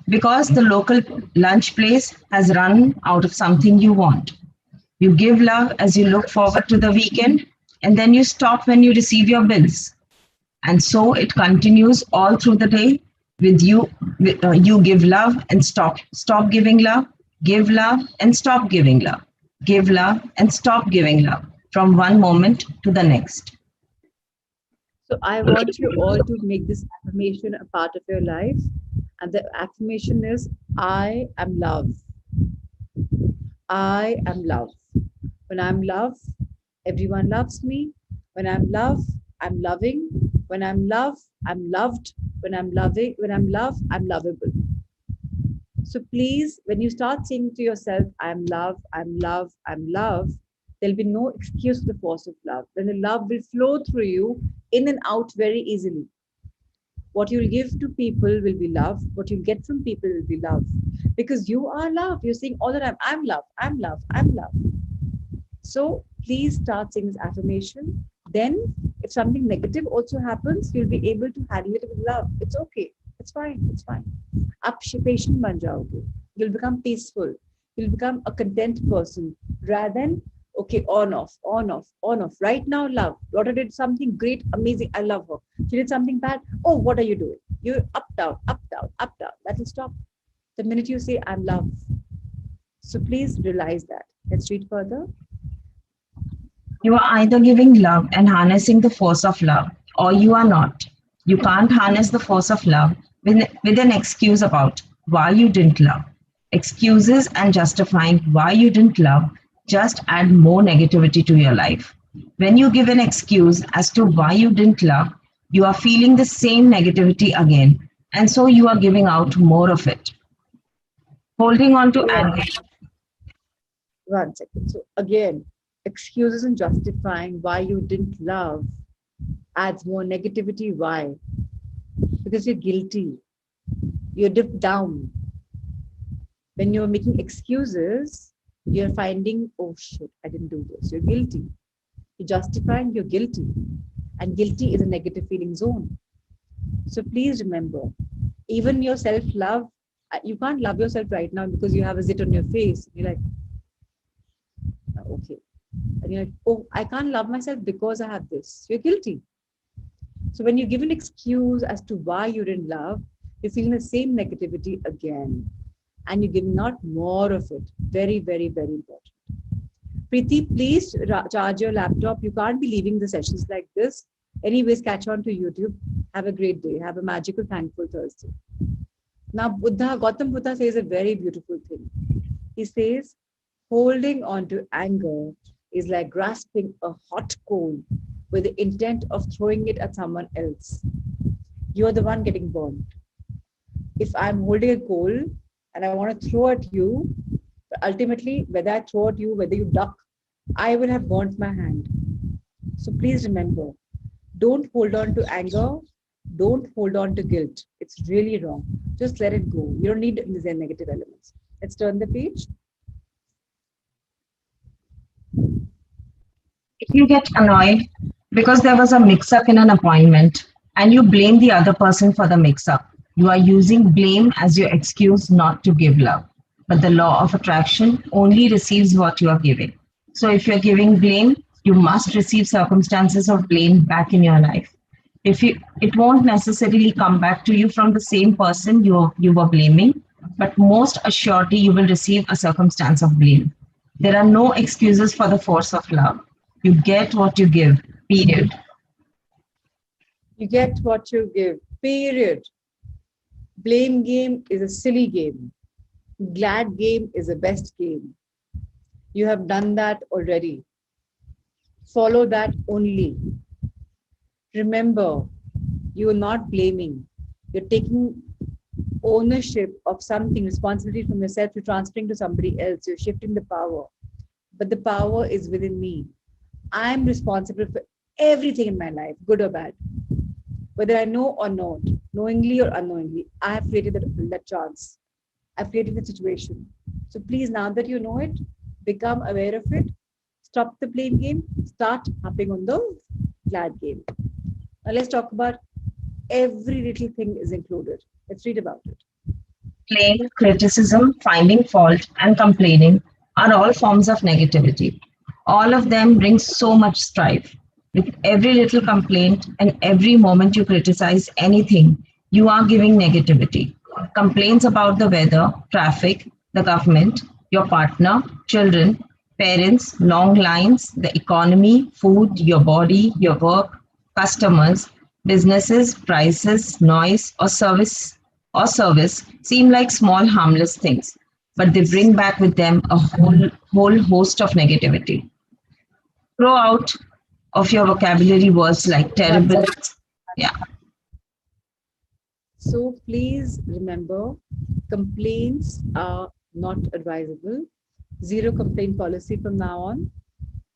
Speaker 1: because the local lunch place has run out of something you want. You give love as you look forward to the weekend, and then you stop when you receive your bills. And so it continues all through the day with you. You give love and stop giving love, give love and stop giving love, give love and stop giving love from one moment to the next.
Speaker 2: So I want you all to make this affirmation a part of your life. And the affirmation is, I am love. I am love. When I'm love, everyone loves me. When I'm love, I'm loving. When I'm love, I'm loved. When I'm loving, when I'm love, I'm lovable. So please, when you start saying to yourself, I'm love, I'm love, I'm love, there'll be no excuse for the force of love. Then the love will flow through you in and out very easily. What you'll give to people will be love. What you'll get from people will be love. Because you are love. You're saying all the time, I'm love, I'm love, I'm love. So please start saying this affirmation. Then, if something negative also happens, you'll be able to handle it with love. It's okay. It's fine. It's fine. Up patient ban jaoge. You'll become peaceful. You'll become a content person rather than okay, on off, on off, on off. Right now, love. Daughter did something great, amazing. I love her. She did something bad. Oh, what are you doing? You're up, down, up, down, up, down. That will stop. The minute you say, I'm love. So please realize that. Let's read further.
Speaker 1: You are either giving love and harnessing the force of love, or you are not. You can't harness the force of love with an excuse about why you didn't love. Excuses and justifying why you didn't love just add more negativity to your life. When you give an excuse as to why you didn't love, you are feeling the same negativity again, and so you are giving out more of it. Holding on to anger.
Speaker 2: 1 second. So again, excuses and justifying why you didn't love adds more negativity. Why? Because you're guilty. You're dipped down. When you're making excuses, you're finding, oh shit, I didn't do this. You're guilty. You're justifying, you're guilty. And guilty is a negative feeling zone. So please remember, even your self-love, you can't love yourself right now because you have a zit on your face. You're like, okay. And you're like, oh, I can't love myself because I have this. You're guilty. So when you give an excuse as to why you didn't love, you're feeling the same negativity again. And you're giving out more of it. Very, very, very important. Preeti, please charge your laptop. You can't be leaving the sessions like this. Anyways, catch on to YouTube. Have a great day. Have a magical, thankful Thursday. Now, Gautam Buddha says a very beautiful thing. He says, holding on to anger is like grasping a hot coal with the intent of throwing it at someone else. You're the one getting burned. If I'm holding a coal and I want to throw at you, ultimately, whether I throw at you, whether you duck, I will have burnt my hand. So please remember, don't hold on to anger. Don't hold on to guilt. It's really wrong. Just let it go. You don't need these negative elements. Let's turn the page.
Speaker 1: If you get annoyed because there was a mix up in an appointment and you blame the other person for the mix up, you are using blame as your excuse not to give love. But the law of attraction only receives what you are giving. So if you're giving blame, you must receive circumstances of blame back in your life. If you, it won't necessarily come back to you from the same person you were blaming, but most assuredly you will receive a circumstance of blame. There are no excuses for the force of love. You get what you give, period.
Speaker 2: You get what you give, period. Blame game is a silly game. Glad game is the best game. You have done that already. Follow that only. Remember, you are not blaming. You're taking ownership of something, responsibility from yourself, you're transferring to somebody else. You're shifting the power. But the power is within me. I'm responsible for everything in my life, good or bad. Whether I know or not, knowingly or unknowingly, I have created that chance. I've created the situation. So please, now that you know it, become aware of it. Stop the blame game. Start hopping on the glad game. Now let's talk about every little thing is included. Let's read about it.
Speaker 1: Blame, criticism, finding fault, and complaining are all forms of negativity. All of them bring so much strife. With every little complaint and every moment you criticize anything, you are giving negativity. Complaints about the weather, traffic, the government, your partner, children, parents, long lines, the economy, food, your body, your work, customers, businesses, prices, noise, or service seem like small harmless things, but they bring back with them a whole host of negativity. Throw out of your vocabulary words like
Speaker 2: That's
Speaker 1: terrible.
Speaker 2: it.
Speaker 1: Yeah.
Speaker 2: So please remember, complaints are not advisable. Zero complaint policy from now on.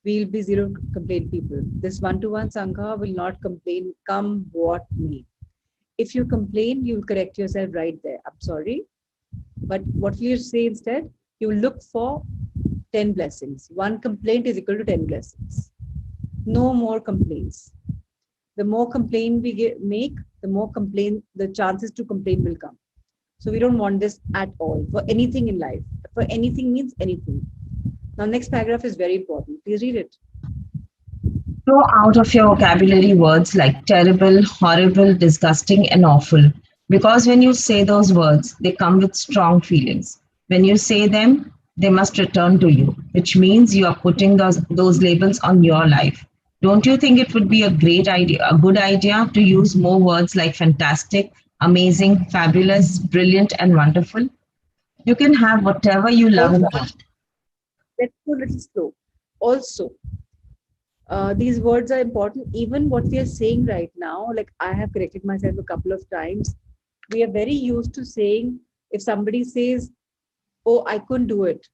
Speaker 2: We'll be zero complaint people. This one-to-one Sangha will not complain, come what may. If you complain, you will correct yourself right there. I'm sorry. But what you say instead, you look for 10 blessings. One complaint is equal to 10 blessings. No more complaints. The more complaint we make, the more complaint, the chances to complain will come. So we don't want this at all for anything in life. For anything means anything. Now, next paragraph is very important. Please read it.
Speaker 1: Throw out of your vocabulary words like terrible, horrible, disgusting, and awful. Because when you say those words, they come with strong feelings. When you say them, they must return to you, which means you are putting those labels on your life. Don't you think it would be a good idea to use more words like fantastic, amazing, fabulous, brilliant, and wonderful? You can have whatever you love and
Speaker 2: Also,
Speaker 1: want.
Speaker 2: let's go a little slow. Also, these words are important. Even what we are saying right now, like I have corrected myself a couple of times. We are very used to saying, if somebody says, oh, I couldn't do it,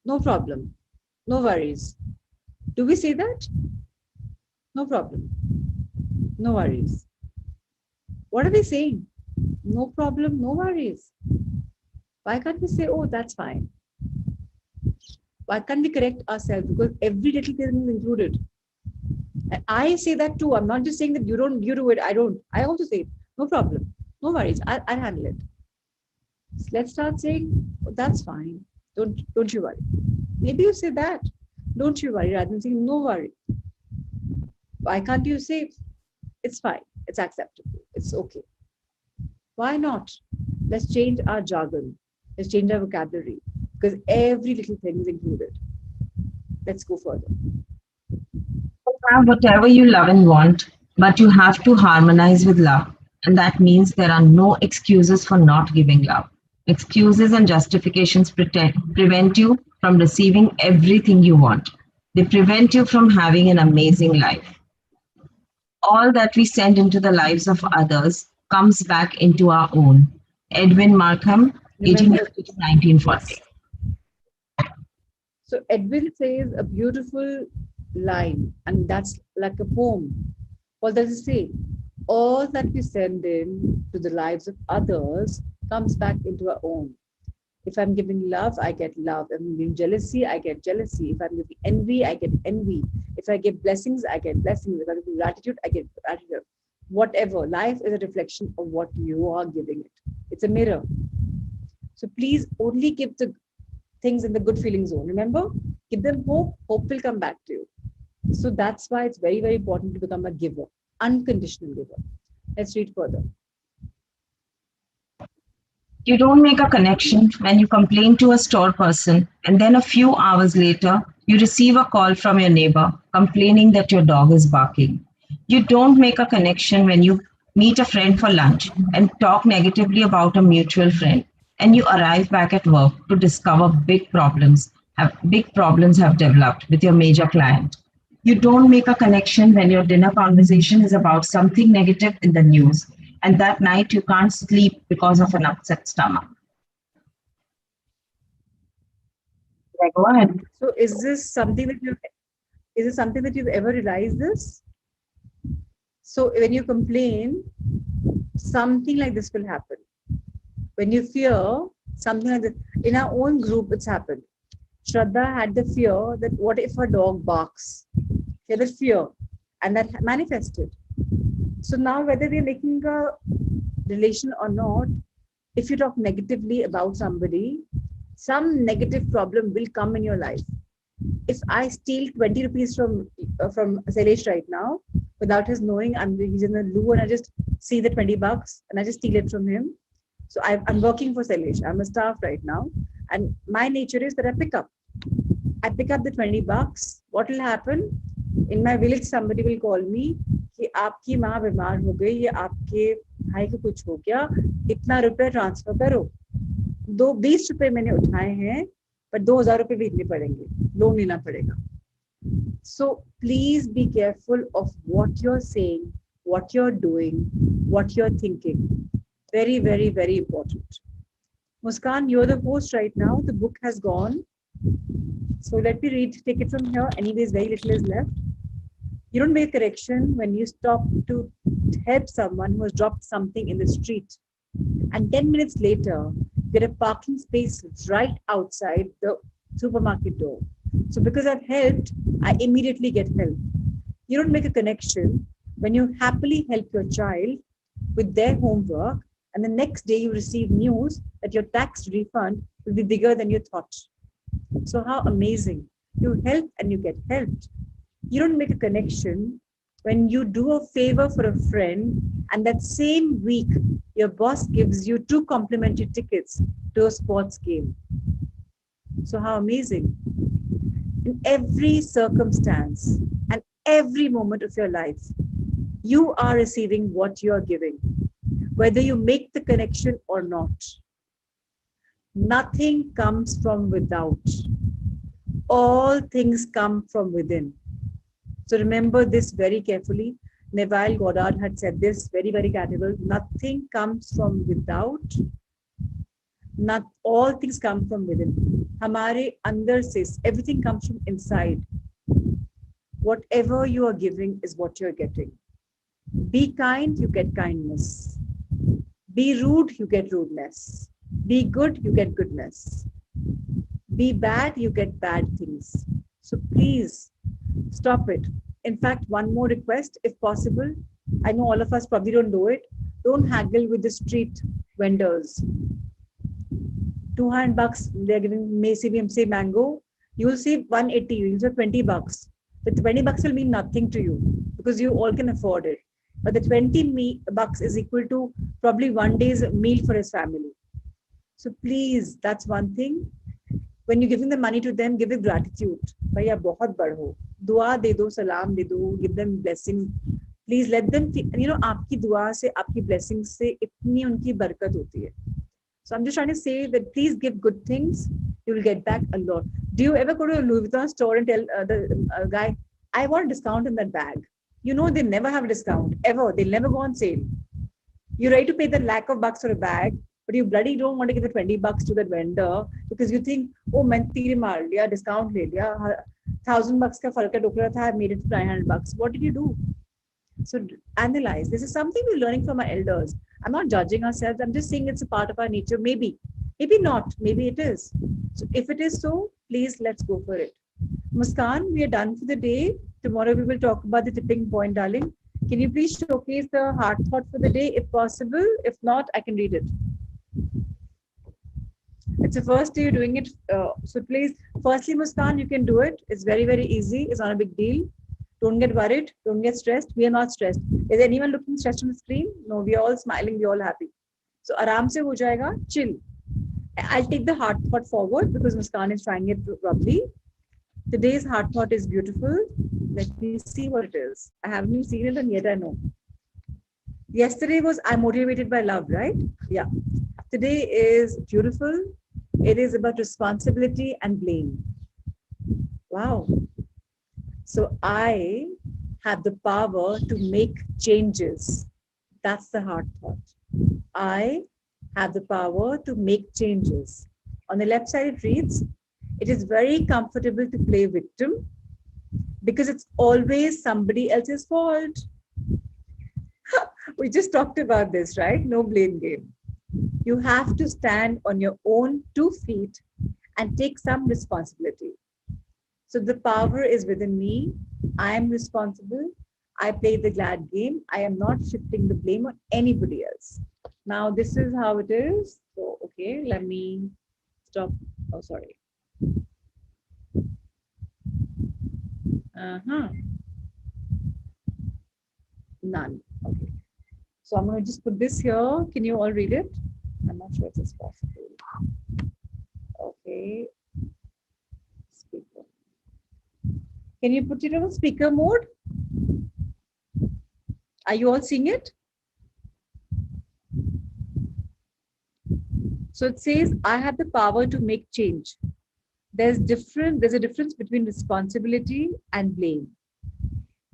Speaker 2: no problem, no worries. Do we say that? No problem, no worries. What are we saying? No problem, no worries. Why can't we say, oh, that's fine? Why can't we correct ourselves? Because every little thing is included. And I say that too. I'm not just saying that you do it, I don't. I also say, no problem, no worries, I'll handle it. So let's start saying, oh, that's fine. Don't you worry. Maybe you say that. Don't you worry, rather than saying no worry. Why can't you say it's fine, it's acceptable, it's okay? Why not? Let's change our jargon. Let's change our vocabulary because every little thing is included. Let's go further.
Speaker 1: Have whatever you love and want, but you have to harmonize with love. And that means there are no excuses for not giving love. Excuses and justifications prevent you from receiving everything you want. They prevent you from having an amazing life. All that we send into the lives of others comes back into our own. Edwin Markham,
Speaker 2: Remember,
Speaker 1: 1850 to 1940.
Speaker 2: yes. So Edwin says a beautiful line, and that's like a poem. What does it say? All that we send in to the lives of others comes back into our own. If I'm giving love, I get love. If I'm giving jealousy, I get jealousy. If I'm giving envy, I get envy. If I give blessings, I get blessings. If I give gratitude, I get gratitude. Whatever. Life is a reflection of what you are giving it. It's a mirror. So please only give the things in the good feeling zone. Remember, give them hope. Hope will come back to you. So that's why it's very, very important to become a giver, unconditional giver. Let's read further.
Speaker 1: You don't make a connection when you complain to a store person and then a few hours later, you receive a call from your neighbor complaining that your dog is barking. You don't make a connection when you meet a friend for lunch and talk negatively about a mutual friend and you arrive back at work to discover big problems have developed with your major client. You don't make a connection when your dinner conversation is about something negative in the news, and that night you can't sleep because of an upset stomach. Yeah, go ahead.
Speaker 2: So is this something that you've ever realized this? So when you complain, something like this will happen. When you fear, something like this. In our own group, it's happened. Shraddha had the fear that what if a dog barks? She had the fear, and that manifested. So now, whether we're making a relation or not, if you talk negatively about somebody, some negative problem will come in your life. If I steal 20 rupees from Sailesh right now, without his knowing, he's in the loo and I just see the 20 bucks and I just steal it from him. So I'm working for Sailesh. I'm a staff right now. And my nature is that I pick up the 20 bucks. What will happen? In my village, somebody will call me कि आपकी माँ बीमार हो गई या आपके भाई को कुछ हो गया, इतना रुपए ट्रांसफर करो. 20 रुपए मैंने उठाए हैं, पर 2,000 रुपए भी इतने पड़ेंगे, लोन लेना पड़ेगा. So please be careful of what you're saying, what you're doing, what you're thinking. Very, very, very important. Muskan, you're the host right now. The book has gone. So let me take it from here. Anyways, very little is left. You don't make a correction when you stop to help someone who has dropped something in the street. And 10 minutes later, get a parking space right outside the supermarket door. So because I've helped, I immediately get help. You don't make a connection when you happily help your child with their homework and the next day you receive news that your tax refund will be bigger than you thought. So how amazing. You help and you get helped. You don't make a connection when you do a favor for a friend and that same week your boss gives you 2 complimentary tickets to a sports game. So how amazing. In every circumstance and every moment of your life, you are receiving what you are giving, whether you make the connection or not. Nothing comes from without. All things come from within. So remember this very carefully. Neville Goddard had said this very, very categorical. Nothing comes from without. Not all things come from within. Hamare andar se, everything comes from inside. Whatever you are giving is what you're getting. Be kind, you get kindness. Be rude, you get rudeness. Be good, you get goodness. Be bad, you get bad things. So please stop it. In fact, one more request, if possible. I know all of us probably don't do it. Don't haggle with the street vendors. 200 bucks, they're giving say mango. You will see 180, you'll see 20 bucks. The 20 bucks will mean nothing to you because you all can afford it. But the 20 bucks is equal to probably one day's meal for his family. So please, that's one thing. When you're giving the money to them, give it gratitude. Bhaiya, bahut bad ho. Dua de do, salam de do, give them blessing. Please let them, aapki dua se, aapki blessings se, itni unki barakat hoti hai. So I'm just trying to say that please give good things. You will get back a lot. Do you ever go to a Louis Vuitton store and tell the guy, I want a discount in that bag? You know, they never have a discount, ever. They'll never go on sale. You're ready to pay the lakh of bucks for a bag, but you bloody don't want to give the 20 bucks to that vendor because you think, oh, maine tir maar liya, discount le liya, 1,000 bucks ka fark hai dokra tha, I made it 900 bucks. What did you do? So analyze. This is something we're learning from our elders. I'm not judging ourselves. I'm just saying it's a part of our nature. Maybe, maybe not. Maybe it is. So if it is so, please let's go for it. Muskan, we are done for the day. Tomorrow we will talk about the tipping point, darling. Can you please showcase the heart thought for the day if possible? If not, I can read it. It's the first day you're doing it. So please, firstly, Muskan, you can do it. It's very, very easy. It's not a big deal. Don't get worried. Don't get stressed. We are not stressed. Is anyone looking stressed on the screen? No, we are all smiling. We are all happy. So aram se ho jayega. Chill. I'll take the heart thought forward because Muskan is trying it properly. Today's heart thought is beautiful. Let me see what it is. I haven't seen it and yet I know. Yesterday was I'm motivated by love, right? Yeah. Today is beautiful. It is about responsibility and blame. Wow. So I have the power to make changes. That's the heart thought. I have the power to make changes. On the left side, it reads, it is very comfortable to play victim because it's always somebody else's fault. We just talked about this, right? No blame game. You have to stand on your own 2 feet and take some responsibility. So the power is within me. I am responsible. I play the glad game. I am not shifting the blame on anybody else. Now, this is how it is. So, okay, let me stop. Oh, sorry. None. Okay. So I'm going to just put this here. Can you all read it? I'm not sure if it's possible. Okay. Speaker. Can you put it on speaker mode? Are you all seeing it? So it says, I have the power to make change. There's a difference between responsibility and blame.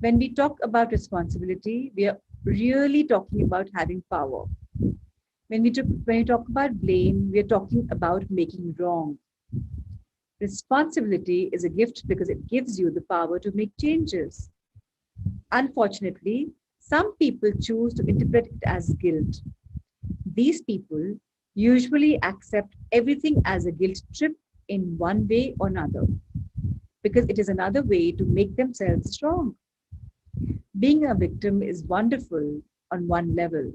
Speaker 2: When we talk about responsibility, we are really talking about having power. When we talk about blame, we are talking about making wrong. Responsibility is a gift because it gives you the power to make changes. Unfortunately, some people choose to interpret it as guilt. These people usually accept everything as a guilt trip in one way or another, because it is another way to make themselves strong. Being a victim is wonderful on one level,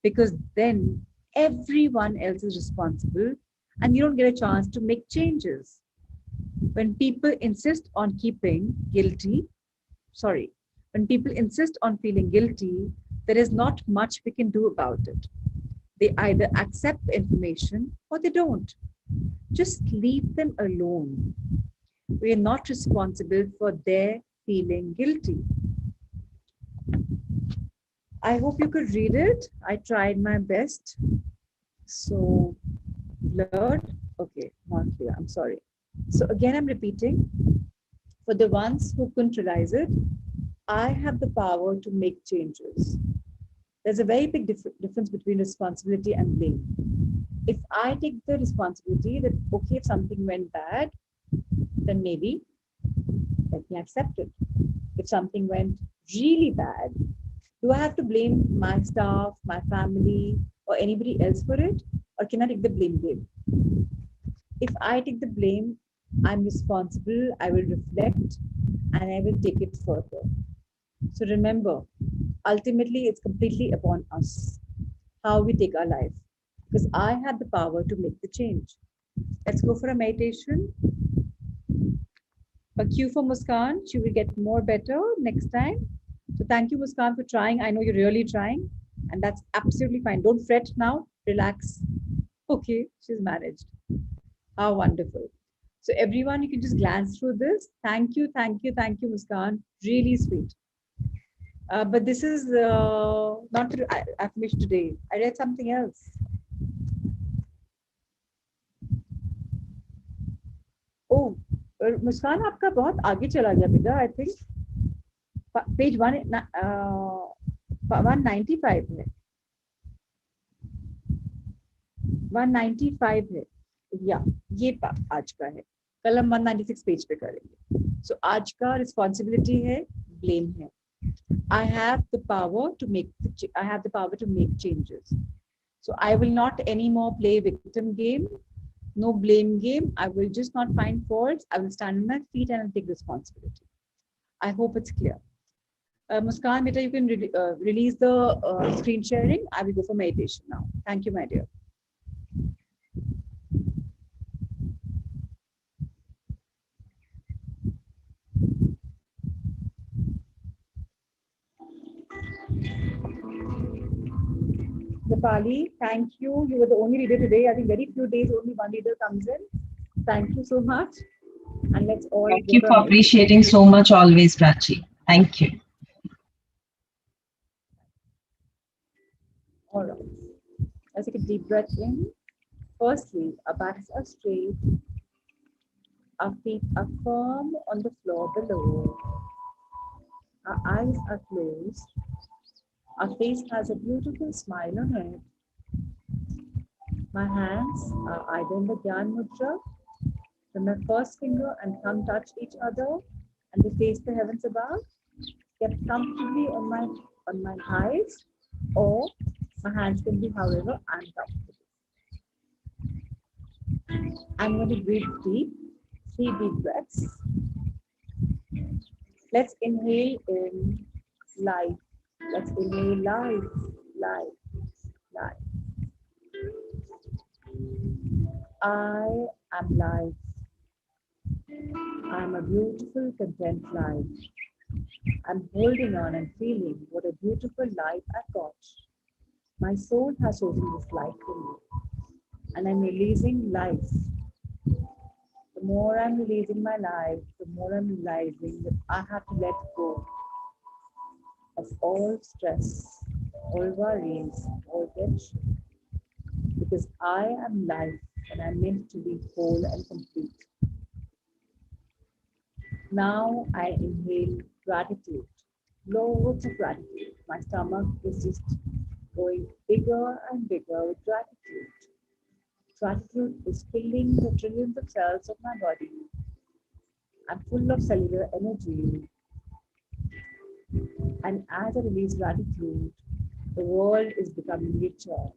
Speaker 2: because then everyone else is responsible and you don't get a chance to make changes. When people insist on feeling guilty, there is not much we can do about it. They either accept the information or they don't. Just leave them alone. We are not responsible for their feeling guilty. I hope you could read it. I tried my best. So, blurred. Okay, not clear. I'm sorry. So again, I'm repeating. For the ones who couldn't realize it, I have the power to make changes. There's a very big difference between responsibility and blame. If I take the responsibility that, okay, if something went bad, then maybe let me accept it. If something went really bad, do I have to blame my staff, my family, or anybody else for it? Or can I take the blame game? If I take the blame, I'm responsible, I will reflect, and I will take it further. So remember, ultimately, it's completely upon us, how we take our life, because I have the power to make the change. Let's go for a meditation. A cue for Muskan. She will get more better next time. So thank you, Muskan, for trying. I know you're really trying, and that's absolutely fine. Don't fret now. Relax. Okay, she's managed. How wonderful. So everyone, you can just glance through this. Thank you, Muskan. Really sweet. But this is not the affirmation today. I read something else. Oh, Muskan, आपका बहुत आगे चला गया बेटा. I think page 195 है.
Speaker 3: 195 है या ये आज का है, कल हम 196 पेज पे करेंगे. So आज का रिस्पॉन्सिबिलिटी है, ब्लेम है. I have the power to make changes. So I will not anymore play victim game, no blame game. I will just not find faults. I will stand on my feet and I'll take responsibility. I hope it's clear. Muskan, beta, you can release the screen sharing. I will go for meditation now. Thank you, my dear. Dipali, thank you. You were the only leader today. I think very few days only one leader comes in. Thank you so much. And let's all
Speaker 1: Thank you for appreciating so much always, Prachi. Thank you.
Speaker 3: All right. Let's take a deep breath in. Firstly, our backs are straight. Our feet are firm on the floor below. Our eyes are closed. Our face has a beautiful smile on it. My hands are either in the Gyan Mudra, when my first finger and thumb touch each other and they face the heavens above, get comfortably on my thighs, or my hands can be however I'm comfortable. I'm going to breathe deep, 3 deep breaths. Let's inhale in life. Let's inhale life, life, life. I am life. I am a beautiful, content life. I'm holding on and feeling what a beautiful life I've got. My soul has chosen this life for me, and I'm releasing life. The more I'm releasing my life, the more I'm realizing that I have to let go of all stress, all worries, all tension, because I am life and I'm meant to be whole and complete. Now I inhale gratitude, loads of gratitude. My stomach is just going bigger and bigger with gratitude. Gratitude is filling the trillions of cells of my body. I'm full of cellular energy. And as I release gratitude, the world is becoming richer.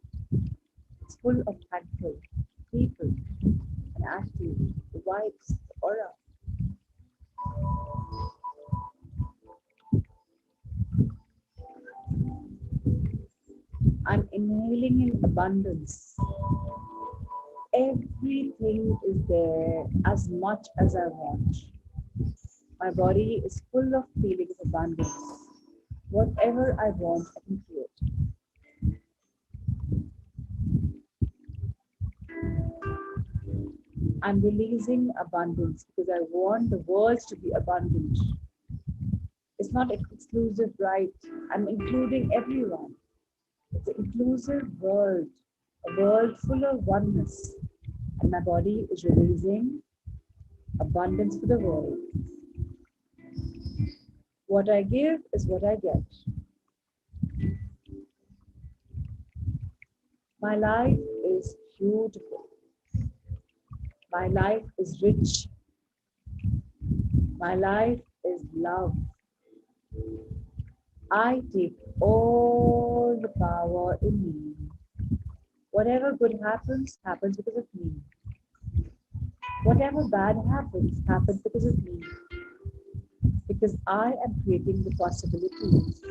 Speaker 3: It's full of thankful people and attitude, the vibes, the aura. I'm inhaling in abundance. Everything is there as much as I want. My body is full of feeling of abundance. Whatever I want, I can create. I'm releasing abundance because I want the world to be abundant. It's not exclusive, right? I'm including everyone. It's an inclusive world, a world full of oneness. And my body is releasing abundance for the world. What I give is what I get. My life is beautiful. My life is rich. My life is love. I take all the power in me. Whatever good happens, happens because of me. Whatever bad happens, happens because of me. Because I am creating the possibilities.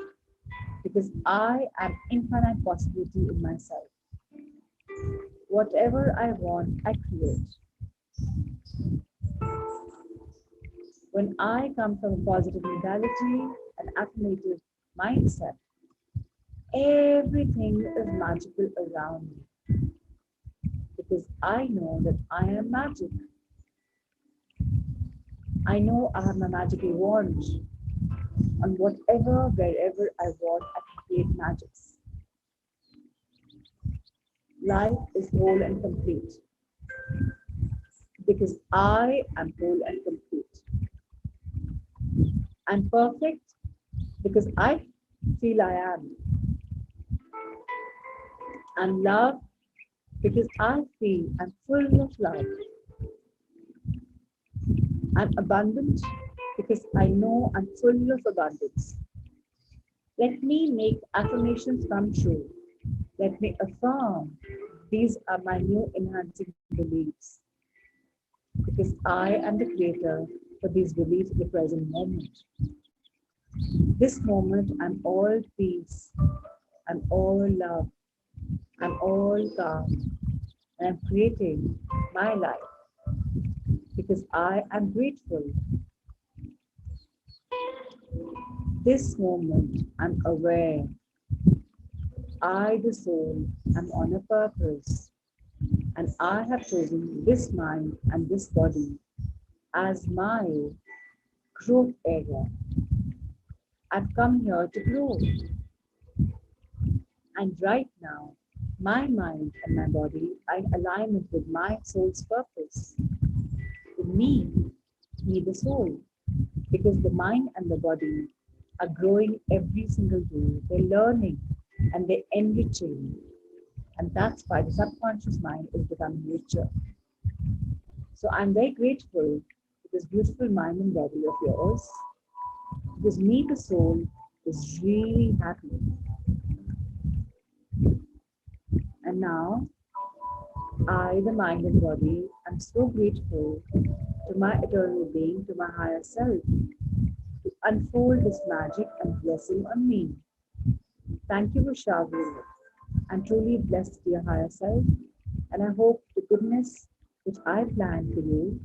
Speaker 3: Because I am infinite possibility in myself. Whatever I want, I create. When I come from a positive mentality, an affirmative mindset, everything is magical around me. Because I know that I am magic. I know I have my magical wand. And whatever, wherever I want, I can create magics. Life is whole and complete. Because I am whole and complete. I'm perfect because I feel I am. I'm love because I feel I'm full of love. I'm abundant because I know I'm full of abundance. Let me make affirmations come true. Let me affirm these are my new enhancing beliefs because I am the creator for these beliefs in the present moment. This moment, I'm all peace, I'm all love, I'm all calm, and I'm creating my life because I am grateful. This moment, I'm aware. I, the soul, am on a purpose, and I have chosen this mind and this body as my growth area. I've come here to grow, and right now, my mind and my body are in alignment with my soul's purpose. With me the soul, because the mind and the body are growing every single day. They're learning and they're enriching. And that's why the subconscious mind is becoming richer. So I'm very grateful to this beautiful mind and body of yours, because me, the soul, is really happy. And now, I, the mind and body, am so grateful to my eternal being, to my higher self, to unfold this magic and blessing on me. Thank you for showering it. I'm truly blessed, dear higher self, and I hope the goodness which I planned for you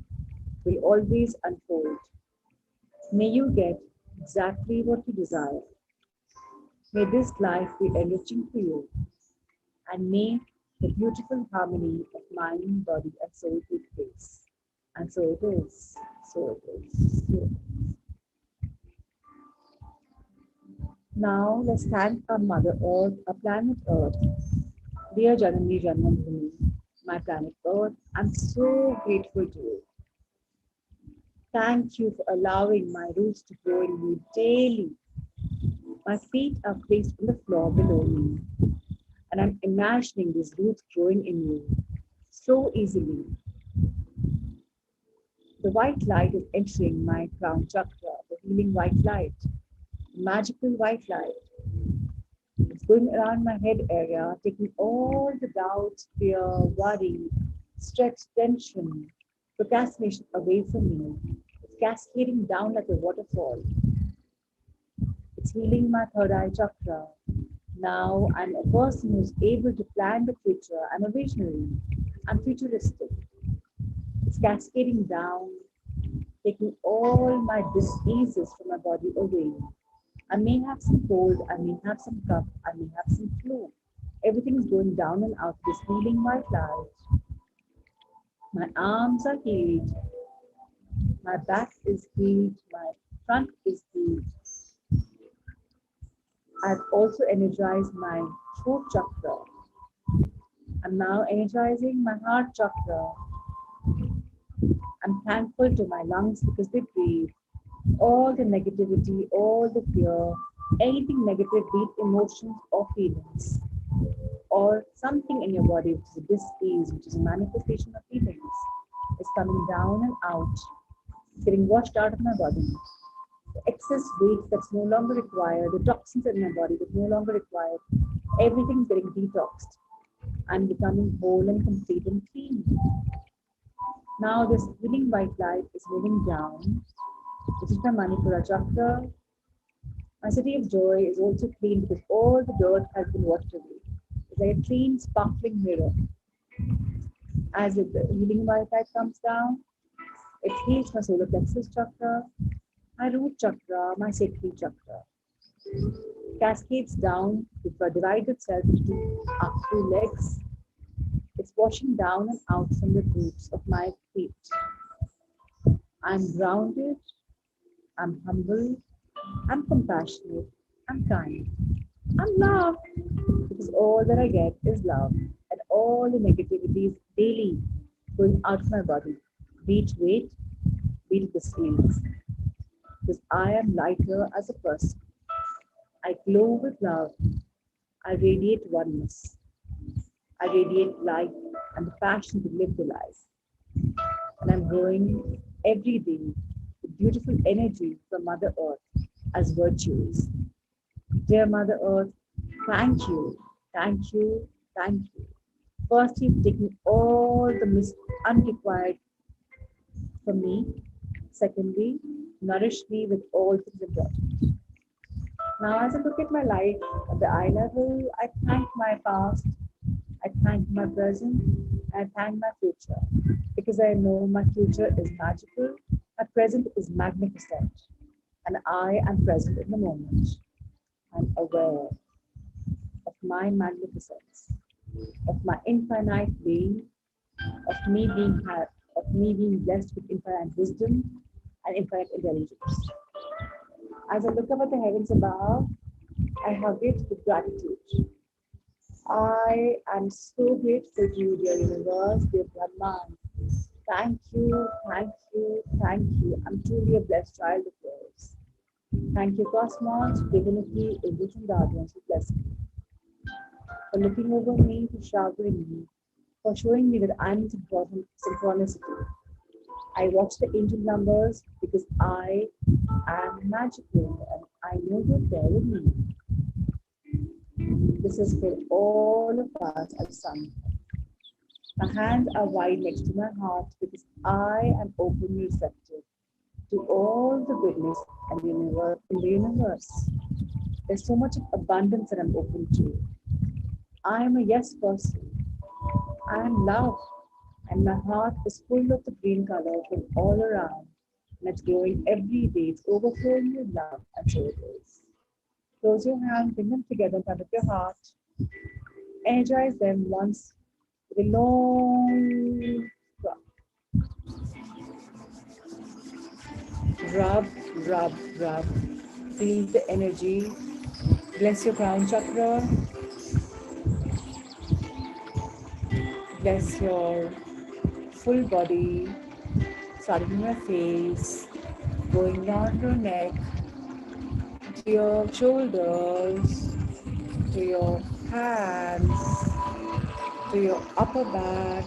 Speaker 3: will always unfold. May you get exactly what you desire. May this life be enriching for you, and may the beautiful harmony of mind, body, and soul take place. And so it is. So it is. So it is. Now let's thank our Mother Earth, our planet Earth. Dear Janani Janmabhoomi, my planet Earth, I'm so grateful to you. Thank you for allowing my roots to grow in you daily. My feet are placed on the floor below me, and I'm imagining these roots growing in you so easily. The white light is entering my crown chakra, the healing white light, magical white light. It's going around my head area, taking all the doubts, fear, worry, stress, tension, procrastination away from me. It's cascading down like a waterfall. It's healing my third eye chakra. Now I'm a person who's able to plan the future. I'm a visionary. I'm futuristic. It's cascading down, taking all my diseases from my body away. I may have some cold, I may have some cough, I may have some flu. Everything is going down and out this healing white light. My arms are healed. My back is healed. My front is healed. I've also energized my throat chakra. I'm now energizing my heart chakra. I'm thankful to my lungs because they breathe all the negativity, all the fear, anything negative, be it emotions or feelings, or something in your body which is a dis-ease, which is a manifestation of feelings, is coming down and out, getting washed out of my body. The excess weight that's no longer required, the toxins in my body that no longer required, everything's getting detoxed. I'm becoming whole and complete and clean. Now this healing white light is moving down. This is my Manipura chakra. My city of joy is also clean because all the dirt has been washed away. It's like a clean, sparkling mirror. As the healing white light comes down, it heals my solar plexus chakra, my root chakra, my sacral chakra. Cascades down, it divides itself into up two legs. It's washing down and out from the roots of my feet. I'm grounded, I'm humble, I'm compassionate, I'm kind, I'm love, because all that I get is love, and all the negativities daily going out of my body, be it weight, be it disease, because I am lighter as a person. I glow with love, I radiate oneness, I radiate light, and the passion to live the life. And I'm growing every day with beautiful energy from Mother Earth as virtues. Dear Mother Earth, thank you, thank you, thank you. Firstly, taking all the unrequired from me. Secondly, nourish me with all things important. Now, as I look at my life at the eye level, I thank my past, I thank my present, I thank my future because I know my future is magical, my present is magnificent, and I am present in the moment. I'm aware of my magnificence, of my infinite being, of me being blessed with infinite wisdom and infinite intelligence. As I look up at the heavens above, I hug it with gratitude. I am so grateful to you, dear universe, dear Brahman. Thank you, thank you, thank you. I'm truly a blessed child of yours. Thank you, Cosmos, Divinity, angels and guardians who bless me, for looking over me, for showering me, for showing me that I'm in synchronicity. I watch the angel numbers because I am magical and I know you're there with me. This is for all of us at Sun. My hands are wide next to my heart because I am openly receptive to all the goodness and in the universe. There's so much abundance that I'm open to. I am a yes person. I am love. And my heart is full of the green color from all around. And it's glowing every day. It's overflowing with love. And so it is. Close your hands, bring them together in front of your heart. Energize them once with a long rub, rub, rub. Feel the energy. Bless your crown chakra. Bless your full body, starting from your face, going down your neck, to your shoulders, to your hands, to your upper back,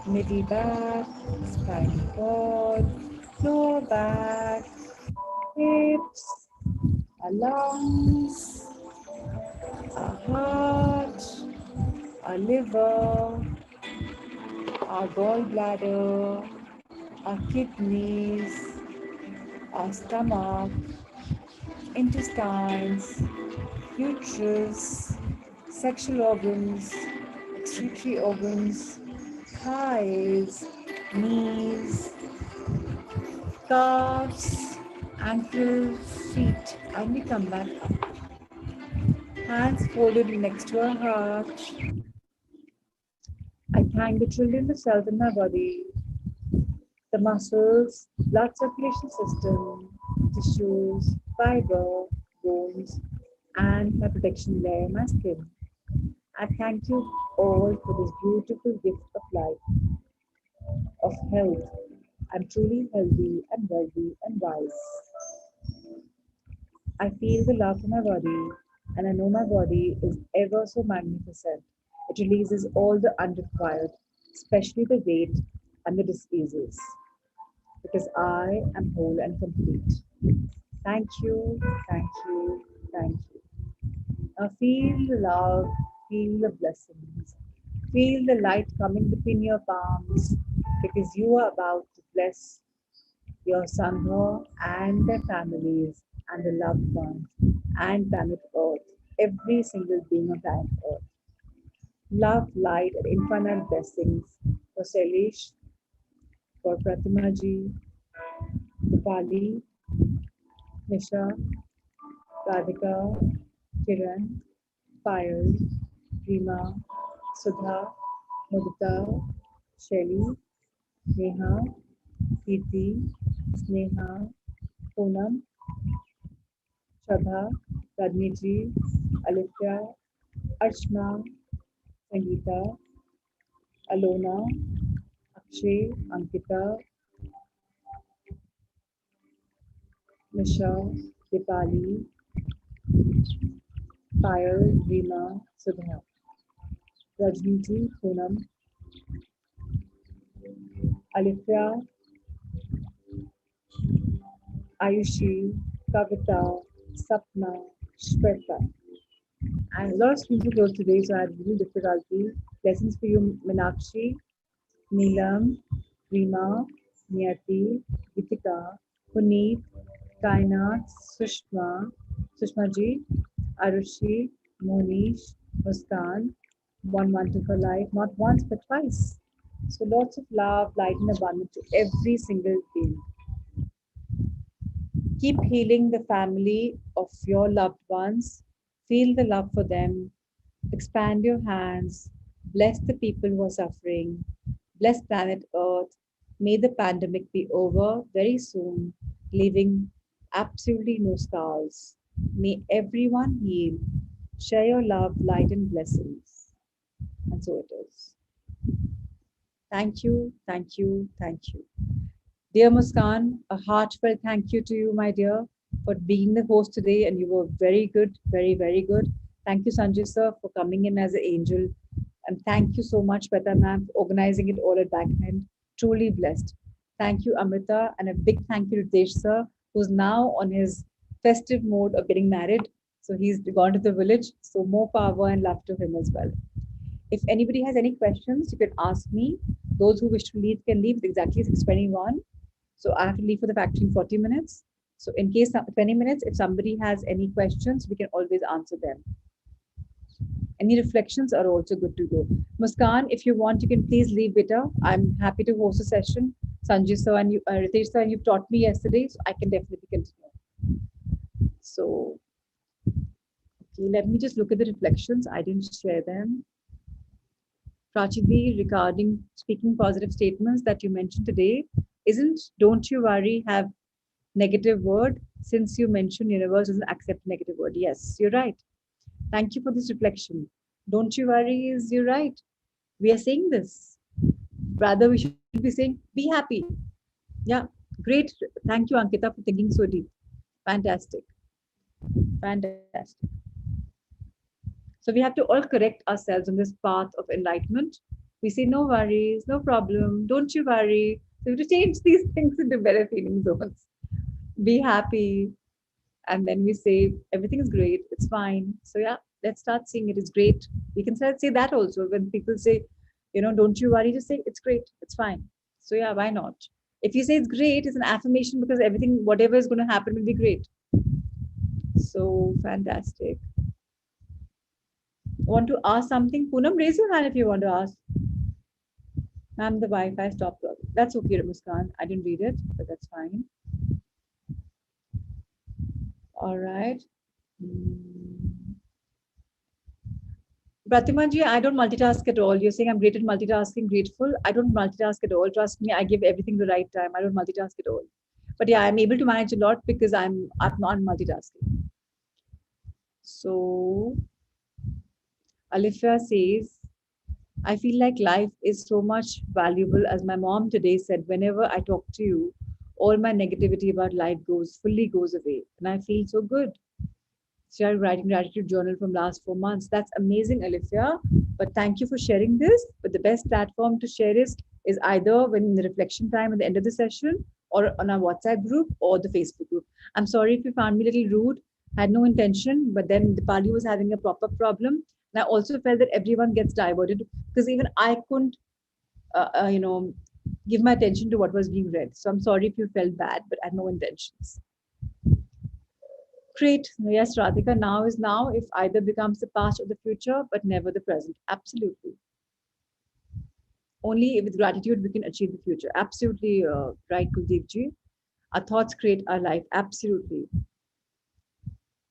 Speaker 3: middle back, spinal cord, lower back, hips, our lungs, our heart, our liver, our gallbladder, our kidneys, our stomach, intestines, uterus, sexual organs, excretory organs, thighs, knees, calves, ankles, feet, and we come back up. Hands folded next to our heart. I thank the trillion of cells in my body, the muscles, blood circulation system, tissues, fiber, bones, and my protection layer, my skin. I thank you all for this beautiful gift of life, of health. I'm truly healthy and wealthy and wise. I feel the love in my body, and I know my body is ever so magnificent. It releases all the unrequired, especially the weight and the diseases, because I am whole and complete. Thank you, thank you, thank you. Now feel the love, feel the blessings, feel the light coming between your palms, because you are about to bless your Sangha and their families and the loved ones and planet Earth, every single being on planet Earth. Love, light, and infinite blessings for Salish, for Pratima ji, Dipali, Nisha, Radhika, Kiran, Payal, Rima, Sudha, Mudita, Shelly, Neha, Preeti, Sneha, Poonam, Shraddha, Radniji, Alithya, Archana, Sangeeta, Alona, Akshay, Ankita, Nisha, Dipali, Payal, Rima, Sudha, Rajniti, Poonam, Alithya, Ayushi, Kavita, Sapna, Shweta. And a lot of students were close today, so I had little difficulty. Lessons for you, Minakshi, Neelam, Rima, Niyati, Gitika, Puneet, Kainat, Sushma ji, Arushi, Monish, Muskan, 112 for life, not once but twice. So lots of love, light, and abundance to every single being. Keep healing the family of your loved ones. Feel the love for them. Expand your hands. Bless the people who are suffering. Bless planet Earth. May the pandemic be over very soon, leaving absolutely no scars. May everyone heal. Share your love, light, and blessings. And so it is. Thank you, thank you, thank you. Dear Muskan, a heartfelt thank you to you, my dear, for being the host today, and you were very good, very, very good. Thank you, Sanjay sir, for coming in as an angel. And thank you so much, Beta ma'am, for organizing it all at back end. Truly blessed. Thank you, Amrita, and a big thank you to Desh sir, who's now on his festive mode of getting married. So he's gone to the village. So more power and love to him as well. If anybody has any questions, you can ask me. Those who wish to leave can leave. It's exactly 6:21. So I have to leave for the factory in 40 minutes. So in case 20 minutes, if somebody has any questions, we can always answer them. Any reflections are also good to go. Muskan, if you want, you can please leave Beta. I'm happy to host a session. Sanjay sir and you, Ritesh sir, and you taught me yesterday, so I can definitely continue. So, okay, let me just look at the reflections. I didn't share them. Prachidi, regarding speaking positive statements that you mentioned today, isn't "don't you worry" have negative word? Since you mentioned universe doesn't accept negative word. Yes, you're right. Thank you for this reflection. Don't you worry is you're right. We are saying this. Rather, we should be saying, be happy. Yeah, great. Thank you, Ankita, for thinking so deep. Fantastic. Fantastic. So we have to all correct ourselves on this path of enlightenment. We say, no worries, no problem, don't you worry. So we have to change these things into better feeling zones. Be happy. And then we say, everything is great, it's fine. So yeah, let's start seeing it is great. We can start say that also. When people say, don't you worry, just say, it's great, it's fine. So yeah, why not? If you say it's great, it's an affirmation because everything, whatever is going to happen will be great. So fantastic. Want to ask something? Poonam, raise your hand if you want to ask. Ma'am, the Wi-Fi stopped. That's okay, Muskan. I didn't read it, but that's fine. All right. Pratima ji, I don't multitask at all. You're saying I'm great at multitasking, grateful. I don't multitask at all. Trust me, I give everything the right time. I don't multitask at all. But yeah, I'm able to manage a lot because I'm not multitasking. So Alifia says, I feel like life is so much valuable. As my mom today said, whenever I talk to you, all my negativity about life fully goes away. And I feel so good. Started writing gratitude journal from last 4 months. That's amazing, Alifia. But thank you for sharing this. But the best platform to share is either when the reflection time at the end of the session or on our WhatsApp group or the Facebook group. I'm sorry if you found me a little rude. I had no intention, but then the Pali was having a proper problem. And I also felt that everyone gets diverted because even I couldn't, give my attention to what was being read. So I'm sorry if you felt bad, but I had no intentions. Great. Yes, Radhika, now is now if either becomes the past or the future, but never the present. Absolutely. Only with gratitude we can achieve the future. Absolutely right, Kuldeep ji. Our thoughts create our life. Absolutely.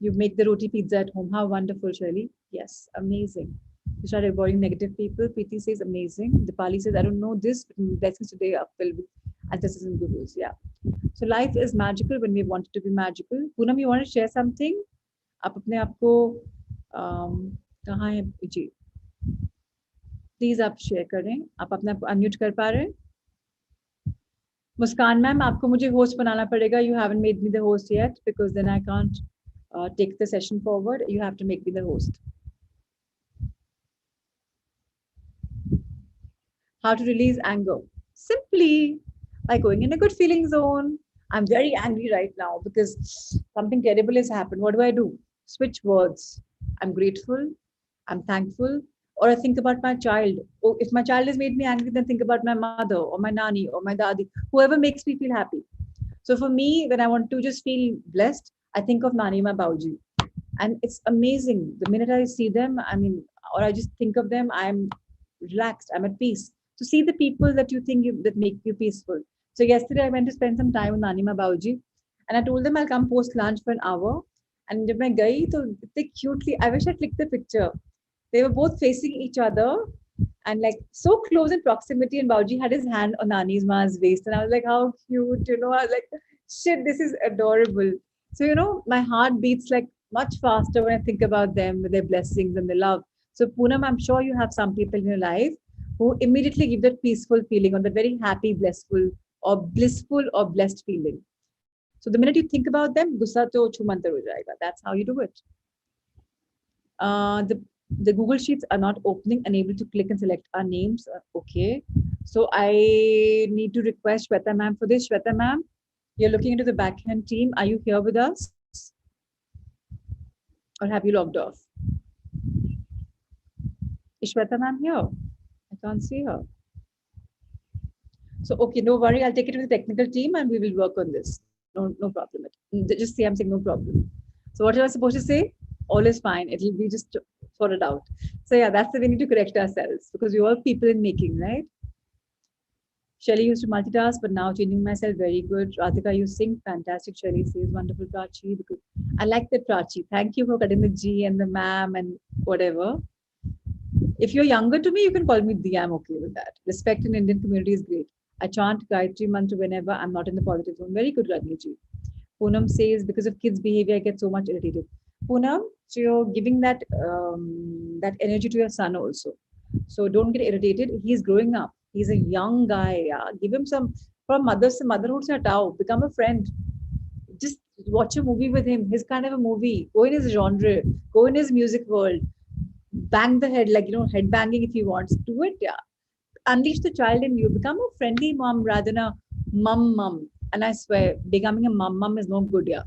Speaker 3: You make the roti pizza at home. How wonderful, Shirley. Yes, amazing. You start avoiding negative people. Preeti says amazing. Dipali says, I don't know this, but blessings today are filled with ancestors and gurus. Yeah. So life is magical when we want it to be magical. Poonam, you want to share something? आप अपने आप को कहाँ है जी please आप share करें आप अपने आप अनम्यूट कर पा रहे हैं मुस्कान मैम आपको मुझे होस्ट बनाना पड़ेगा you haven't made me the host yet because then I can't take the session forward. You have to make me the host. How to release anger? Simply by going in a good feeling zone. I'm very angry right now because something terrible has happened. What do? Switch words. I'm grateful. I'm thankful. Or I think about my child. Oh, if my child has made me angry, then think about my mother or my nani or my dadi, whoever makes me feel happy. So for me, when I want to just feel blessed, I think of Nanima Bauji. And it's amazing. The minute I see them, I mean, or I just think of them, I'm relaxed, I'm at peace. So see the people that you think that make you peaceful. So yesterday I went to spend some time with Nanima Bauji, and I told them I'll come post lunch for an hour. And जब मैं गई तो इतने cutely, I wish I clicked the picture. They were both facing each other and like so close in proximity. And Bauji had his hand on Nani's ma's waist, and I was like, how cute, you know. I was like, shit, this is adorable. So my heart beats like much faster when I think about them with their blessings and their love. So Poonam, I'm sure you have some people in your life who immediately give that peaceful feeling or the very happy, blissful or blessed feeling. So the minute you think about them, gussa to chumantar ho jayega. That's how you do it. The Google Sheets are not opening, unable to click and select our names. Okay. So I need to request Shweta ma'am for this. Shweta ma'am, you're looking into the backhand team. Are you here with us? Or have you logged off? Is Shweta ma'am here? I can't see her. So, okay, no worry. I'll take it to the technical team and we will work on this. No problem. Just say I'm saying no problem. So what am I supposed to say? All is fine. It'll be just sorted out. So yeah, that's the way we need to correct ourselves because we're all people in making, right? Shelly used to multitask, but now changing myself, very good. Radhika, you sing fantastic. Shelly says, wonderful, Prachi. Because I like that, Prachi. Thank you for cutting the G and the ma'am and whatever. If you're younger to me, you can call me Di. I'm okay with that. Respect in Indian community is great. I chant Gayatri Mantra whenever I'm not in the positive zone. Very good, Rajni. Poonam says, because of kids' behavior, I get so much irritated. Poonam, so you're giving that that energy to your son also. So don't get irritated. He's growing up. He's a young guy. Yeah. Give him some from motherhood se hatao. Become a friend. Just watch a movie with him. His kind of a movie. Go in his genre. Go in his music world. Bang the head, like head banging if he wants. Do it, yeah. Unleash the child in you. Become a friendly mom rather than a mum. And I swear, becoming a mum is no good, yeah.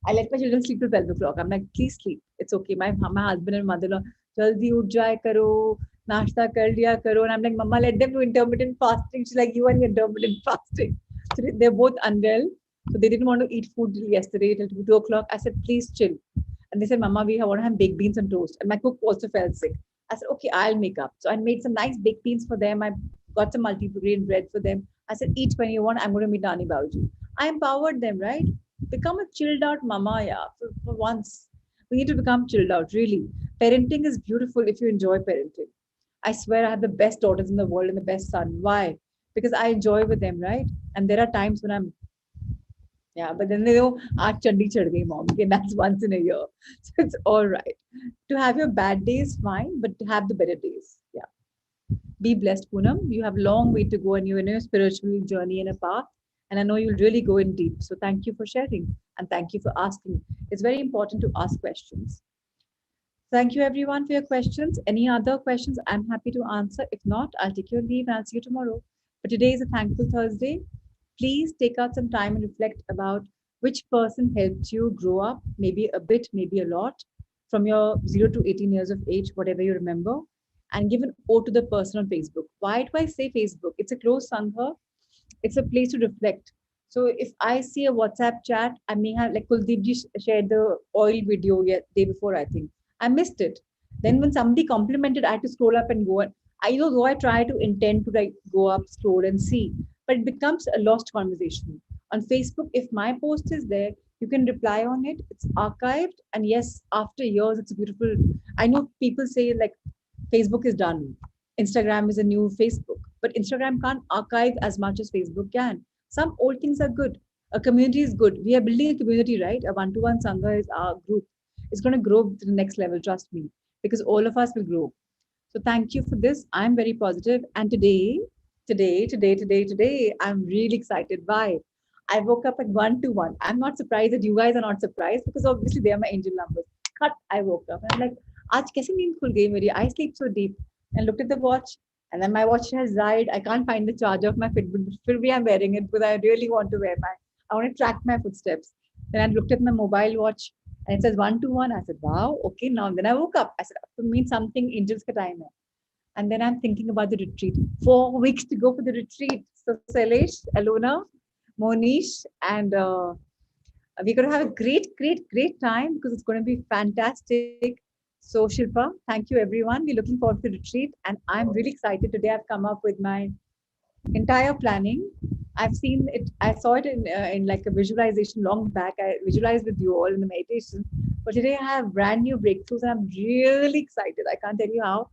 Speaker 3: I let my children sleep till 12 o'clock. I'm like, please sleep. It's okay. My husband and mother-in-law, jaldi ut jaya karo, nashta kar liya karo. And I'm like, Mama, let them do intermittent fasting. She's like, you and your intermittent fasting. So they're both unwell. So they didn't want to eat food till yesterday, till 2 o'clock. I said, please chill. And they said, Mama, we want to have baked beans and toast. And my cook also fell sick. I said, okay, I'll make up. So I made some nice baked beans for them. I got some multi-grain bread for them. I said, eat when you want. I'm going to meet Nani Bauji. I empowered them, right? Become a chilled out mama, yeah, for once. We need to become chilled out, really. Parenting is beautiful if you enjoy parenting. I swear I have the best daughters in the world and the best son. Why? Because I enjoy with them, right? And there are times when I'm yeah, but then they know, aaj chandi chad gayi mom. Okay, that's once in a year. So it's all right. To have your bad days, fine, but to have the better days. Yeah. Be blessed, Poonam. You have a long way to go and you're in a spiritual journey and a path. And I know you'll really go in deep. So thank you for sharing and thank you for asking. It's very important to ask questions. Thank you everyone for your questions. Any other questions, I'm happy to answer. If not, I'll take your leave and I'll see you tomorrow. But today is a thankful Thursday. Please take out some time and reflect about which person helped you grow up, maybe a bit, maybe a lot, from your 0 to 18 years of age, whatever you remember, and give an ode to the person on Facebook. Why do I say Facebook? It's a closed sangha. It's a place to reflect. So if I see a WhatsApp chat, I may have, like Kuldeep ji shared the oil video day before, I think. I missed it. Then when somebody complimented, I had to scroll up and go. And though I try to intend to like go up, scroll and see, but it becomes a lost conversation. On Facebook, if my post is there, you can reply on it. It's archived. And yes, after years, it's beautiful. I know people say like Facebook is done. Instagram is a new Facebook, but Instagram can't archive as much as Facebook can. Some old things are good. A community is good. We are building a community, right? A one-to-one sangha is our group. It's going to grow to the next level, trust me, because all of us will grow. So thank you for this. I'm very positive. And today, I'm really excited. Why? I woke up at 1:01. I'm not surprised that you guys are not surprised because obviously they are my angel numbers. Cut, I woke up and I'm like, Aaj kaise neend khul gayi meri? I sleep so deep. And looked at the watch. And then my watch has died. I can't find the charger of my Fitbit, but still I'm wearing it because I really want to I want to track my footsteps. Then I looked at my mobile watch and it says 1 to 1. I said, wow, okay. Now, then I woke up. I said, it means something angels ka time hai. And then I'm thinking about the retreat. 4 weeks to go for the retreat. So Sailesh, Alona, Monish, and we're going to have a great time because it's going to be fantastic. So Shilpa, thank you everyone. We're looking forward to the retreat and I'm really excited. Today I've come up with my entire planning. I've seen it. I saw it in like a visualization long back. I visualized with you all in the meditation. But today I have brand new breakthroughs and I'm really excited. I can't tell you how.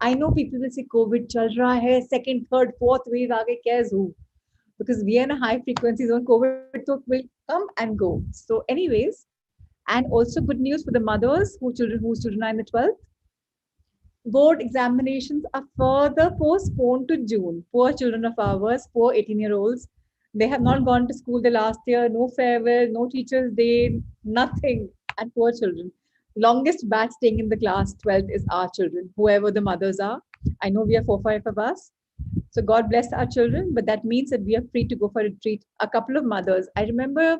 Speaker 3: I know people will say COVID chal raha hai, second, third, fourth wave aage cares who? Because we are in a high frequency zone. COVID will come and go. So, anyways, and also good news for the mothers whose children are in the 12th. Board examinations are further postponed to June. Poor children of ours, poor 18-year-olds. They have not gone to school the last year, no farewell, no teacher's day, nothing. And poor children. Longest batch staying in the class 12th is our children, whoever the mothers are. I know we are 4-5 of us. So God bless our children, but that means that we are free to go for a retreat. A couple of mothers. I remember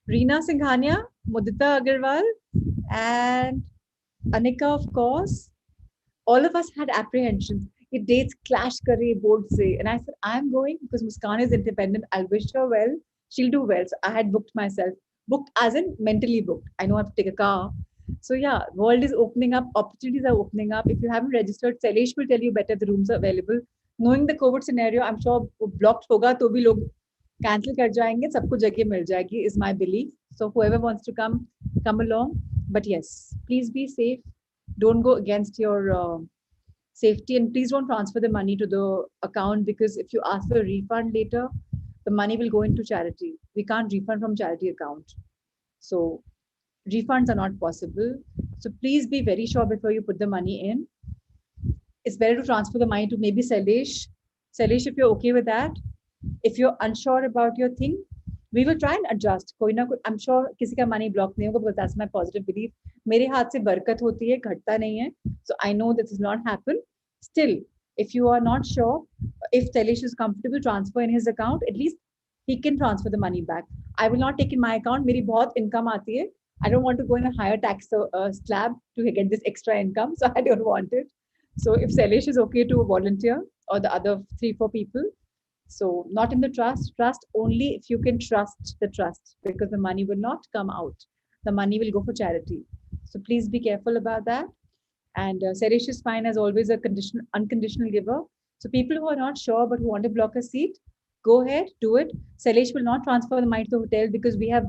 Speaker 3: Reena Singhania, Mudita Agarwal, and Anika, of course. All of us had apprehensions. If dates clash kare board say. And I said, I'm going because Muskan is independent. I'll wish her well. She'll do well. So I had booked myself. Booked as in mentally booked. I know I have to take a car. So yeah, world is opening up. Opportunities are opening up. If you haven't registered, Sailesh will tell you better the rooms are available. Knowing the COVID scenario, I'm sure blocked hoga to bhi log cancel kar jayenge. Sabko jagah mil jayegi is my belief. So whoever wants to come along. But yes, please be safe. Don't go against your safety and please don't transfer the money to the account because if you ask for a refund later, the money will go into charity. We can't refund from charity account. So refunds are not possible. So please be very sure before you put the money in. It's better to transfer the money to maybe Sailesh. Sailesh, if you're okay with that, if you're unsure about your thing, we will try and adjust. I'm sure किसी का money block नहीं होगा because that's my positive belief. मेरे हाथ से बरकत होती है, घटता नहीं है. So I know this will not happen. Still, if you are not sure, if Sailesh is comfortable transfer in his account, at least he can transfer the money back. I will not take in my account. मेरी बहुत income आती है. I don't want to go in a higher tax slab to get this extra income. So I don't want it. So if Sailesh is okay to volunteer or the other 3-4 people, so not in the trust only if you can trust the trust because the money will not come out. The money will go for charity. So please be careful about that. And Sailesh is fine as always a unconditional giver. So people who are not sure but who want to block a seat, go ahead, do it. Sailesh will not transfer the money to the hotel because we have,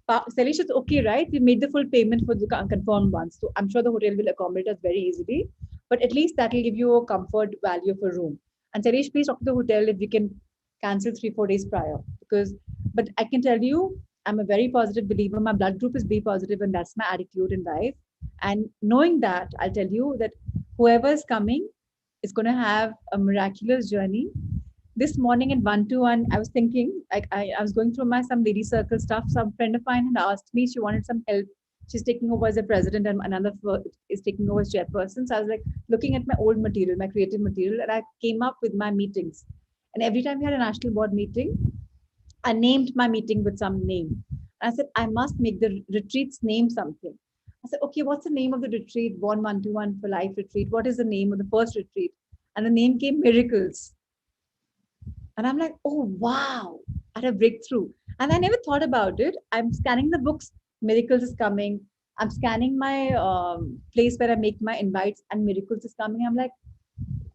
Speaker 3: Sailesh is okay, right? We made the full payment for the confirmed ones. So I'm sure the hotel will accommodate us very easily. But at least that will give you a comfort value of a room. And Sailesh, please talk to the hotel if we can cancel 3-4 days prior. But I can tell you, I'm a very positive believer. My blood group is B positive, and that's my attitude in life. And knowing that, I'll tell you that whoever is coming is going to have a miraculous journey. This morning at 1-to-1, I was thinking, like I was going through my some lady circle stuff. Some friend of mine had asked me, she wanted some help. She's taking over as a president and another is taking over as chairperson. So I was like looking at my old material, my creative material, and I came up with my meetings. And every time we had a national board meeting, I named my meeting with some name. And I said, I must make the retreats name something. I said, okay, what's the name of the retreat? Born 1-to-1 for Life retreat. What is the name of the first retreat? And the name came Miracles. And I'm like, oh, wow, I had a breakthrough. And I never thought about it. I'm scanning the books. Miracles is coming. I'm scanning my place where I make my invites and Miracles is coming. I'm like,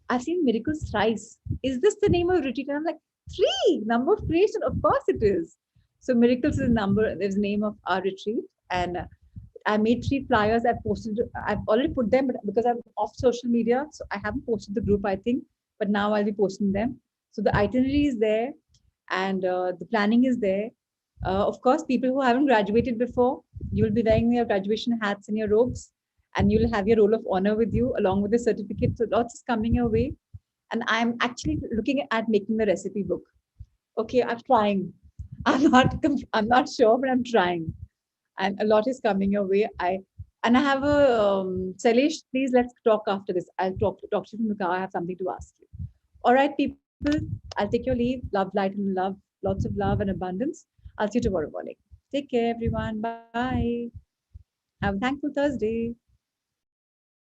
Speaker 3: I've seen Miracles thrice. Is this the name of retreat? And I'm like, 3, number of creation. Of course it is. So Miracles is there's the name of our retreat. And I made 3 flyers. I've already put them, but because I'm off social media, so I haven't posted the group, I think. But now I'll be posting them. So the itinerary is there and the planning is there. Of course, people who haven't graduated before, you will be wearing your graduation hats and your robes, and you'll have your roll of honor with you along with the certificate. So lots is coming your way. And I'm actually looking at making the recipe book. Okay, I'm trying. I'm not sure, but I'm trying. And a lot is coming your way. I have a Sailesh, please let's talk after this. I'll talk to you from the car. I have something to ask you. All right, people, I'll take your leave. Love, light, and love. Lots of love and abundance. I'll see you tomorrow morning. Take care, everyone. Bye. Have a thankful Thursday.